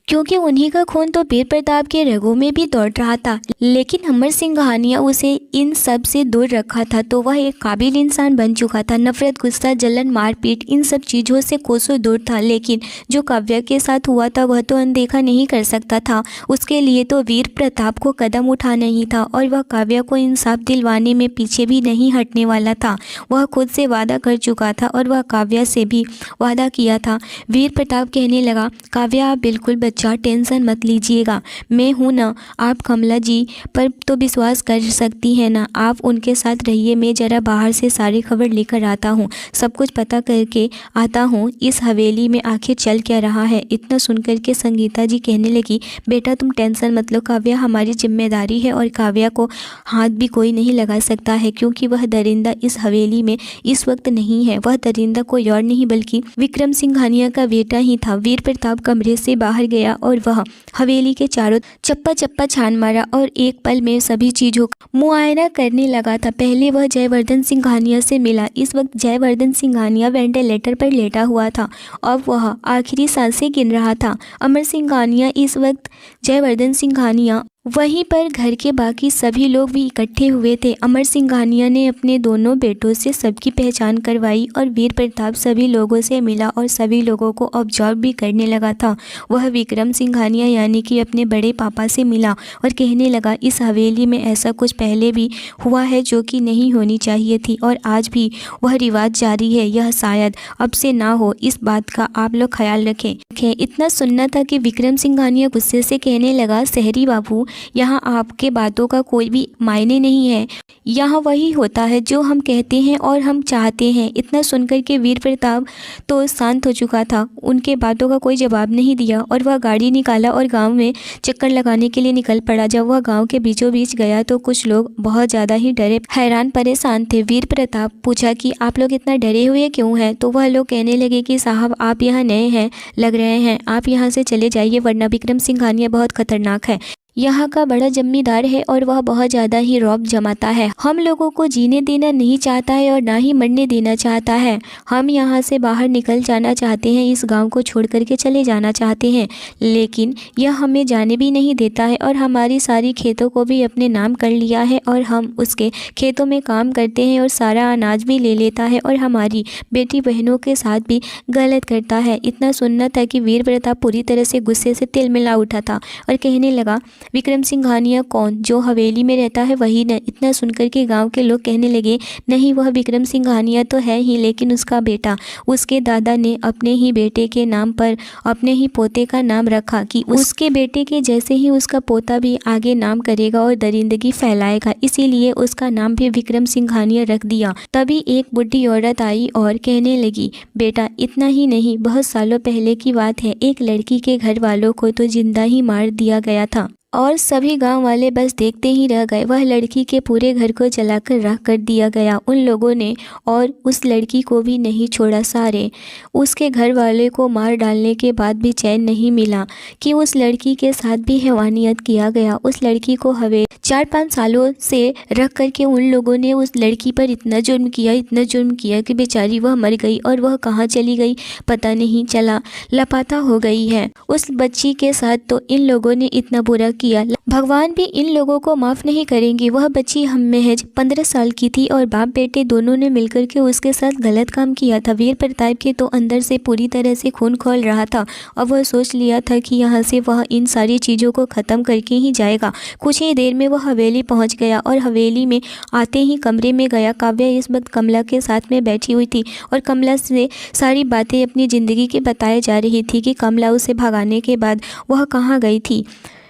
क्योंकि उन्हीं का खून तो वीर प्रताप के रगों में भी दौड़ रहा था। लेकिन अमर सिंघानिया उसे इन सब से दूर रखा था तो वह एक काबिल इंसान बन चुका था। नफरत, गुस्सा, जलन, मारपीट इन सब चीज़ों से कोसों दूर था। लेकिन जो काव्या के साथ हुआ था वह तो अनदेखा नहीं कर सकता था। उसके लिए तो वीर प्रताप को कदम उठाना ही था और वह काव्या को इंसाफ दिलवाने में पीछे भी नहीं हटने वाला था। वह खुद से वादा कर चुका था और वह काव्या से भी वादा किया था। वीर प्रताप कहने लगा, काव्या आप बिल्कुल बच्चा टेंशन मत लीजिएगा, मैं हूँ ना। आप कमला जी पर तो विश्वास कर सकती हैं ना, आप उनके साथ रहिए। मैं ज़रा बाहर से सारी खबर लेकर आता हूँ, सब कुछ पता करके आता हूँ इस हवेली में आखिर चल क्या रहा है। इतना सुनकर के संगीता जी कहने लगी, बेटा तुम टेंशन मत लो, काव्या हमारी जिम्मेदारी है और काव्या को हाथ भी कोई नहीं लगा सकता है क्योंकि वह दरिंदा इस हवेली में इस वक्त नहीं है। वह दरिंदा कोई और नहीं बल्कि विक्रम सिंघानिया का बेटा ही था। वीर प्रताप कमरे से बाहर गया और वह हवेली के चारों चप्पा चप्पा छान मारा और एक पल में सभी चीज़ों का मुआयना करने लगा था। पहले वह जयवर्धन सिंघानिया से मिला। इस वक्त जयवर्धन सिंघानिया वेंटिलेटर पर लेटा हुआ था और वह आखिरी सांसें गिन रहा था। अमर सिंघानिया इस वक्त जयवर्धन सिंघानिया वहीं पर घर के बाकी सभी लोग भी इकट्ठे हुए थे। अमर सिंघानिया ने अपने दोनों बेटों से सबकी पहचान करवाई और वीर प्रताप सभी लोगों से मिला और सभी लोगों को ऑब्जर्व भी करने लगा था। वह विक्रम सिंघानिया यानी कि अपने बड़े पापा से मिला और कहने लगा, इस हवेली में ऐसा कुछ पहले भी हुआ है जो कि नहीं होनी चाहिए थी और आज भी वह रिवाज जारी है। यह शायद अब से ना हो, इस बात का आप लोग ख्याल रखें। इतना सुनना था कि विक्रम सिंघानिया गुस्से से कहने लगा, शहरी बाबू यहाँ आपके बातों का कोई भी मायने नहीं है। यहाँ वही होता है जो हम कहते हैं और हम चाहते हैं। इतना सुनकर के वीर प्रताप तो शांत हो चुका था, उनके बातों का कोई जवाब नहीं दिया और वह गाड़ी निकाला और गांव में चक्कर लगाने के लिए निकल पड़ा। जब वह गांव के बीचों बीच गया तो कुछ लोग बहुत ज़्यादा ही डरे हैरान परेशान थे। वीर प्रताप पूछा कि आप लोग इतना डरे हुए क्यों हैं? तो वह लोग कहने लगे कि साहब आप यहाँ नए हैं लग रहे हैं, आप यहाँ से चले जाइए वरना विक्रम सिंघानिया बहुत खतरनाक है। यहाँ का बड़ा जमींदार है और वह बहुत ज़्यादा ही रौब जमाता है। हम लोगों को जीने देना नहीं चाहता है और ना ही मरने देना चाहता है। हम यहाँ से बाहर निकल जाना चाहते हैं, इस गांव को छोड़ करके चले जाना चाहते हैं, लेकिन यह हमें जाने भी नहीं देता है और हमारी सारी खेतों को भी अपने नाम कर लिया है और हम उसके खेतों में काम करते हैं और सारा अनाज भी ले लेता है और हमारी बेटी बहनों के साथ भी गलत करता है। इतना सुनना था कि वीर प्रताप पूरी तरह से गुस्से से तिलमिला उठा था और कहने लगा, विक्रम सिंघानिया कौन? जो हवेली में रहता है वही न? इतना सुनकर के गांव के लोग कहने लगे, नहीं वह विक्रम सिंघानिया तो है ही, लेकिन उसका बेटा, उसके दादा ने अपने ही बेटे के नाम पर अपने ही पोते का नाम रखा कि उसके बेटे के जैसे ही उसका पोता भी आगे नाम करेगा और दरिंदगी फैलाएगा, इसीलिए उसका नाम भी विक्रम सिंघानिया रख दिया। तभी एक बुढ़ी औरत आई और कहने लगी, बेटा इतना ही नहीं, बहुत सालों पहले की बात है, एक लड़की के घर वालों को तो जिंदा ही मार दिया गया था और सभी गांव वाले बस देखते ही रह गए। वह लड़की के पूरे घर को जलाकर राख कर दिया गया उन लोगों ने, और उस लड़की को भी नहीं छोड़ा। सारे उसके घर वाले को मार डालने के बाद भी चैन नहीं मिला कि उस लड़की के साथ भी हैवानियत किया गया। उस लड़की को हवे 4-5 सालों से रख करके उन लोगों ने उस लड़की पर इतना जुर्म किया कि बेचारी वह मर गई, और वह कहाँ चली गई पता नहीं चला, लापता हो गई है। उस बच्ची के साथ तो इन लोगों ने इतना बुरा किया, भगवान भी इन लोगों को माफ़ नहीं करेंगे। वह बच्ची हम महज 15 साल की थी और बाप बेटे दोनों ने मिलकर के उसके साथ गलत काम किया था। वीर प्रताप के तो अंदर से पूरी तरह से खून खौल रहा था और वह सोच लिया था कि यहाँ से वह इन सारी चीज़ों को ख़त्म करके ही जाएगा। कुछ ही देर में वह हवेली पहुँच गया और हवेली में आते ही कमरे में गया। काव्या इस वक्त कमला के साथ में बैठी हुई थी और कमला से सारी बातें अपनी ज़िंदगी की बताई जा रही थी कि कमला उसे भगाने के बाद वह कहाँ गई थी।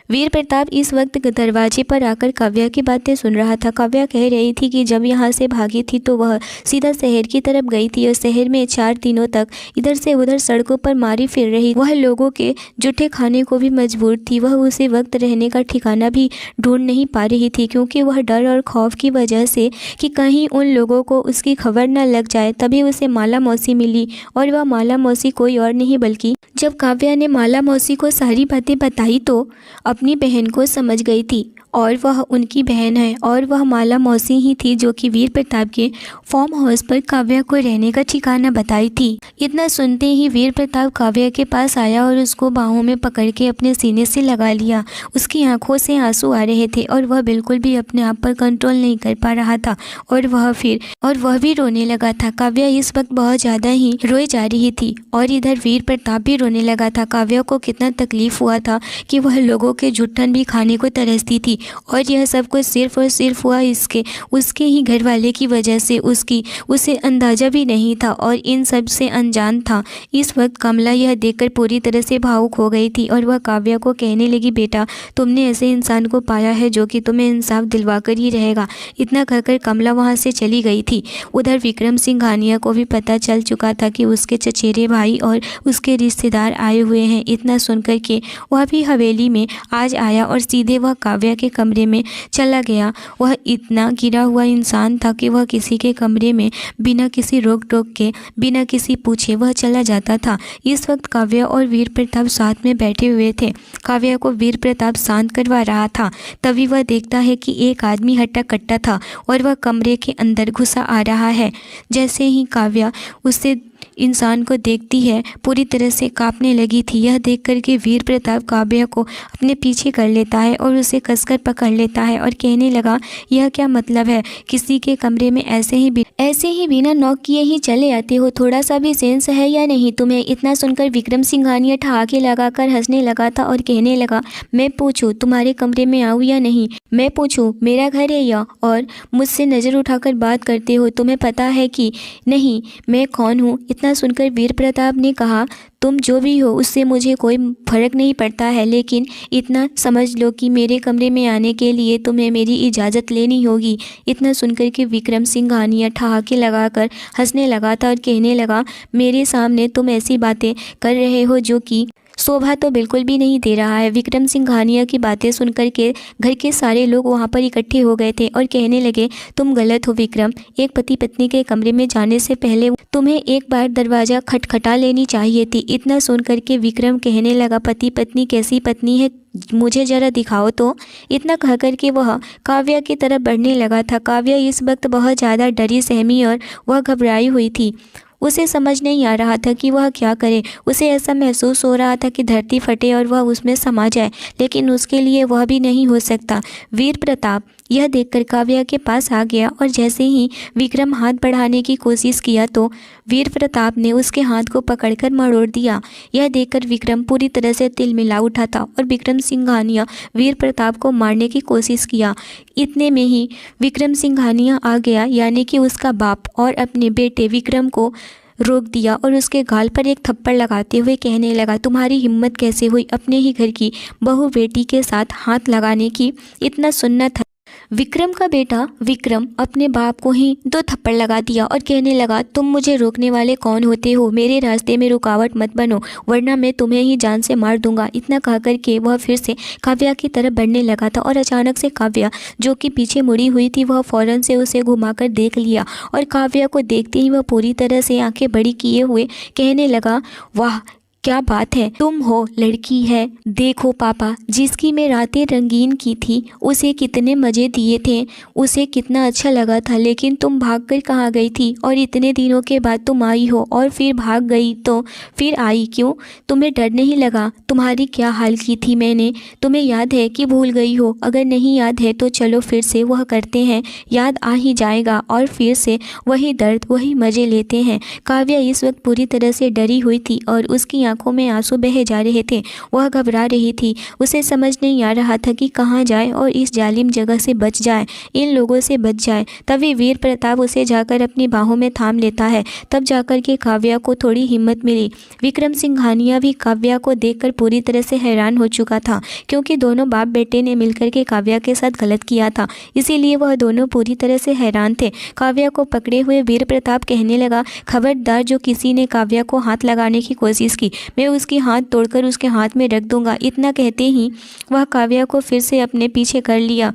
वीर प्रताप इस वक्त दरवाजे पर आकर काव्या की बातें सुन रहा था। काव्या कह रही थी कि जब यहाँ से भागी थी तो वह सीधा शहर की तरफ गई थी और शहर में 4 दिनों तक इधर से उधर सड़कों पर मारी फिर रही। वह लोगों के जूठे खाने को भी मजबूर थी। वह उसी वक्त रहने का ठिकाना भी ढूंढ नहीं पा रही थी, क्योंकि वह डर और खौफ की वजह से कि कहीं उन लोगों को उसकी खबर न लग जाए। तभी उसे माला मौसी मिली, और वह माला मौसी कोई और नहीं बल्कि जब काव्या ने माला मौसी को सारी बातें बताई तो अपनी बहन को समझ गई थी, और वह उनकी बहन है, और वह माला मौसी ही थी जो कि वीर प्रताप के फार्म हाउस पर काव्या को रहने का ठिकाना बताई थी। इतना सुनते ही वीर प्रताप काव्या के पास आया और उसको बाहों में पकड़ के अपने सीने से लगा लिया। उसकी आंखों से आंसू आ रहे थे और वह बिल्कुल भी अपने आप पर कंट्रोल नहीं कर पा रहा था, और वह भी रोने लगा था। काव्या इस वक्त बहुत ज़्यादा ही रोई जा रही थी और इधर वीर प्रताप भी रोने लगा था। काव्या को कितना तकलीफ हुआ था कि वह लोगों के जुट्ठन भी खाने को तरसती थी, और यह सब कुछ सिर्फ और सिर्फ हुआ उसके ही घर वाले की वजह से। उसे अंदाज़ा भी नहीं था और इन सब से अनजान था। इस वक्त कमला यह देखकर पूरी तरह से भावुक हो गई थी और वह काव्या को कहने लगी, बेटा तुमने ऐसे इंसान को पाया है जो कि तुम्हें इंसाफ दिलवा कर ही रहेगा। इतना कहकर कमला वहाँ से चली गई थी। उधर विक्रम सिंघानिया को भी पता चल चुका था कि उसके चचेरे भाई और उसके रिश्तेदार आए हुए हैं। इतना सुनकर के वह भी हवेली में आज आया और सीधे वह काव्या के कमरे में चला गया। वह इतना गिरा हुआ इंसान था कि वह किसी के कमरे में बिना किसी रोक टोक के, बिना किसी पूछे वह चला जाता था। इस वक्त काव्या और वीर प्रताप साथ में बैठे हुए थे। काव्या को वीर प्रताप शांत करवा रहा था। तभी वह देखता है कि एक आदमी हट्टा कट्टा था और वह कमरे के अंदर घुसा आ रहा है। जैसे ही काव्या उससे इंसान को देखती है पूरी तरह से कांपने लगी थी। यह देख कर के वीर प्रताप काव्या को अपने पीछे कर लेता है और उसे कसकर पकड़ लेता है और कहने लगा, यह क्या मतलब है? किसी के कमरे में ऐसे ही बिना नॉक किए ही चले आते हो? थोड़ा सा भी सेंस है या नहीं तुम्हें? इतना सुनकर विक्रम सिंघानिया ठहाके लगाकर हंसने लगा था और कहने लगा, मैं पूछूं तुम्हारे कमरे में आऊँ या नहीं? मैं पूछूं मेरा घर है या? और मुझसे नज़र उठाकर बात करते हो? तुम्हें पता है कि नहीं मैं कौन हूँ? इतना सुनकर वीर प्रताप ने कहा, तुम जो भी हो उससे मुझे कोई फ़र्क नहीं पड़ता है, लेकिन इतना समझ लो कि मेरे कमरे में आने के लिए तुम्हें मेरी इजाज़त लेनी होगी। इतना सुनकर के विक्रम सिंघानिया ठहाके लगाकर हंसने लगा था और कहने लगा, मेरे सामने तुम ऐसी बातें कर रहे हो जो कि शोभा तो बिल्कुल भी नहीं दे रहा है। विक्रम सिंघानिया की बातें सुनकर के घर के सारे लोग वहाँ पर इकट्ठे हो गए थे और कहने लगे, तुम गलत हो विक्रम। एक पति पत्नी के कमरे में जाने से पहले तुम्हें एक बार दरवाज़ा खटखटा लेनी चाहिए थी। इतना सुनकर के विक्रम कहने लगा, पति पत्नी? कैसी पत्नी है, मुझे ज़रा दिखाओ तो। इतना कह कर के वह काव्या की तरफ बढ़ने लगा था। काव्या इस वक्त बहुत ज़्यादा डरी सहमी और वह घबराई हुई थी। उसे समझ नहीं आ रहा था कि वह क्या करे। उसे ऐसा महसूस हो रहा था कि धरती फटे और वह उसमें समा जाए, लेकिन उसके लिए वह भी नहीं हो सकता। वीर प्रताप यह देखकर काव्या के पास आ गया और जैसे ही विक्रम हाथ बढ़ाने की कोशिश किया तो वीर प्रताप ने उसके हाथ को पकड़कर मरोड़ दिया। यह देखकर विक्रम पूरी तरह से तिलमिला उठा था और विक्रम सिंघानिया वीर प्रताप को मारने की कोशिश किया। इतने में ही विक्रम सिंघानिया आ गया, यानी कि उसका बाप, और अपने बेटे विक्रम को रोक दिया और उसके गाल पर एक थप्पड़ लगाते हुए कहने लगा, तुम्हारी हिम्मत कैसे हुई अपने ही घर की बहू बेटी के साथ हाथ लगाने की? इतना सुनना था। विक्रम का बेटा विक्रम अपने बाप को ही 2 थप्पड़ लगा दिया और कहने लगा, तुम मुझे रोकने वाले कौन होते हो? मेरे रास्ते में रुकावट मत बनो, वरना मैं तुम्हें ही जान से मार दूंगा। इतना कह करके वह फिर से काव्या की तरफ बढ़ने लगा था और अचानक से काव्या, जो कि पीछे मुड़ी हुई थी, वह फौरन से उसे घुमाकर देख लिया और काव्या को देखते ही वह पूरी तरह से आंखें बड़ी किए हुए कहने लगा, वाह क्या बात है, तुम हो लड़की है। देखो पापा, जिसकी मैं रातें रंगीन की थी उसे कितने मज़े दिए थे, उसे कितना अच्छा लगा था, लेकिन तुम भागकर कहाँ गई थी? और इतने दिनों के बाद तुम आई हो और फिर भाग गई, तो फिर आई क्यों? तुम्हें डर नहीं लगा? तुम्हारी क्या हाल की थी मैंने? तुम्हें याद है कि भूल गई हो? अगर नहीं याद है तो चलो फिर से वह करते हैं, याद आ ही जाएगा और फिर से वही दर्द वही मज़े लेते हैं। काव्या इस वक्त पूरी तरह से डरी हुई थी और उसकी आंखों में आंसू बहे जा रहे थे। वह घबरा रही थी। उसे समझ नहीं आ रहा था कि कहाँ जाए और इस जालिम जगह से बच जाए, इन लोगों से बच जाए। तभी वीर प्रताप उसे जाकर अपनी बाहों में थाम लेता है। तब जाकर के काव्या को थोड़ी हिम्मत मिली। विक्रम सिंघानिया भी काव्या को देखकर पूरी तरह से हैरान हो चुका था, क्योंकि दोनों बाप बेटे ने मिलकर के काव्या के साथ गलत किया था, इसीलिए वह दोनों पूरी तरह से हैरान थे। काव्या को पकड़े हुए वीर प्रताप कहने लगा, खबरदार जो किसी ने काव्या को हाथ लगाने की कोशिश की, मैं उसकी हाथ तोड़कर उसके हाथ में रख दूंगा। इतना कहते ही वह काव्या को फिर से अपने पीछे कर लिया।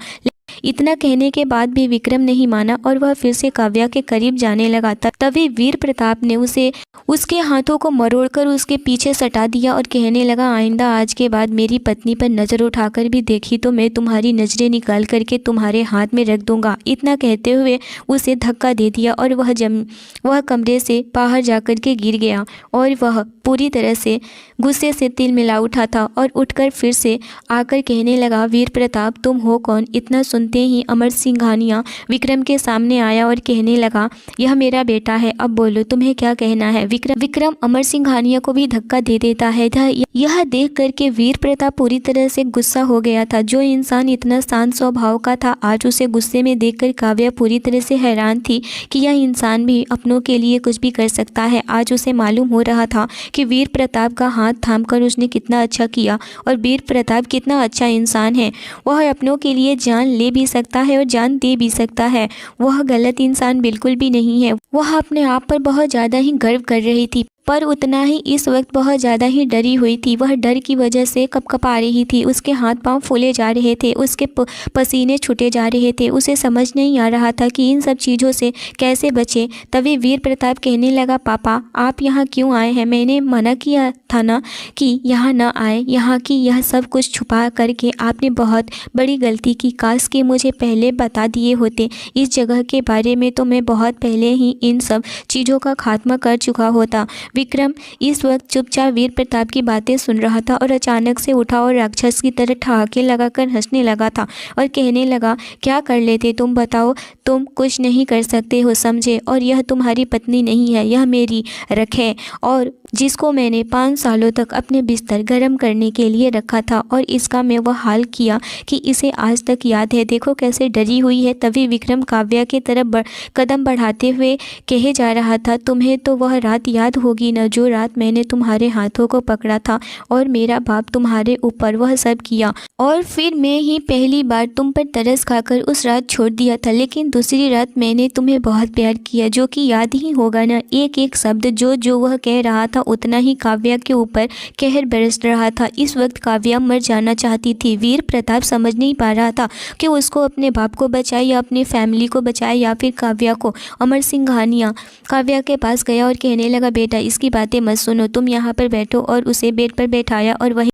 इतना कहने के बाद भी विक्रम नहीं माना और वह फिर से काव्या के करीब जाने लगा। तभी वीर प्रताप ने उसे उसके हाथों को मरोड़कर उसके पीछे सटा दिया और कहने लगा, आइंदा आज के बाद मेरी पत्नी पर नज़र उठाकर भी देखी तो मैं तुम्हारी नज़रें निकाल करके तुम्हारे हाथ में रख दूंगा। इतना कहते हुए उसे धक्का दे दिया और वह कमरे से बाहर जाकर के गिर गया और वह पूरी तरह से गुस्से से तिलमिला उठा था और उठकर फिर से आकर कहने लगा, वीर प्रताप तुम हो कौन? इतना सुनते ही अमर सिंघानिया विक्रम के सामने आया और कहने लगा, यह मेरा बेटा है, अब बोलो तुम्हें क्या कहना है? विक्रम अमर सिंघानिया को भी धक्का दे देता है। यह देख करके वीर प्रताप पूरी तरह से गुस्सा हो गया था। जो इंसान इतना शांत स्वभाव का था, आज उसे गुस्से में देखकर काव्या पूरी तरह से हैरान थी कि यह इंसान भी अपनों के लिए कुछ भी कर सकता है। आज उसे मालूम हो रहा था कि वीर प्रताप का हाथ थामकर उसने कितना अच्छा किया और वीर प्रताप कितना अच्छा इंसान है। वह अपनों के लिए जान ले भी सकता है और जान दे भी सकता है। वह गलत इंसान बिल्कुल भी नहीं है। वह अपने आप पर बहुत ज़्यादा ही गर्व कर रही थी, पर उतना ही इस वक्त बहुत ज़्यादा ही डरी हुई थी। वह डर की वजह से कँपकँपा रही थी, उसके हाथ पांव फूले जा रहे थे, उसके पसीने छूटे जा रहे थे। उसे समझ नहीं आ रहा था कि इन सब चीज़ों से कैसे बचे। तभी वीर प्रताप कहने लगा, पापा आप यहाँ क्यों आए हैं? मैंने मना किया था ना कि यहाँ ना आए। यहाँ की यह सब कुछ छुपा करके आपने बहुत बड़ी गलती की। काश कि मुझे पहले बता दिए होते इस जगह के बारे में, तो मैं बहुत पहले ही इन सब चीज़ों का खात्मा कर चुका होता। विक्रम इस वक्त चुपचाप वीर प्रताप की बातें सुन रहा था और अचानक से उठा और राक्षस की तरह ठहाके लगाकर हंसने लगा था और कहने लगा, क्या कर लेते तुम बताओ? तुम कुछ नहीं कर सकते हो, समझे? और यह तुम्हारी पत्नी नहीं है, यह मेरी रख है, और जिसको मैंने 5 सालों तक अपने बिस्तर गर्म करने के लिए रखा था और इसका मैं वह हाल किया कि इसे आज तक याद है। देखो कैसे डरी हुई है। तभी विक्रम काव्या की तरफ कदम बढ़ाते हुए कहे जा रहा था, तुम्हें तो वह रात याद होगी न, जो रात मैंने तुम्हारे हाथों को पकड़ा था और मेरा बाप तुम्हारे ऊपर वह सब किया, और फिर मैं ही पहली बार तुम पर तरस खाकर उस रात छोड़ दिया था। लेकिन दूसरी रात मैंने तुम्हें बहुत प्यार किया, जो कि याद ही होगा ना। एक एक शब्द जो वह कह रहा था उतना ही काव्या के ऊपर कहर बरस रहा था। इस वक्त काव्या मर जाना चाहती थी। वीर प्रताप समझ नहीं पा रहा था कि उसको अपने बाप को बचाए या अपनी फैमिली को बचाए या फिर काव्या को। अमर सिंघानिया काव्या के पास गया और कहने लगा, बेटा इसकी बातें मत सुनो, तुम यहाँ पर बैठो, और उसे बेड पर बैठाया और वही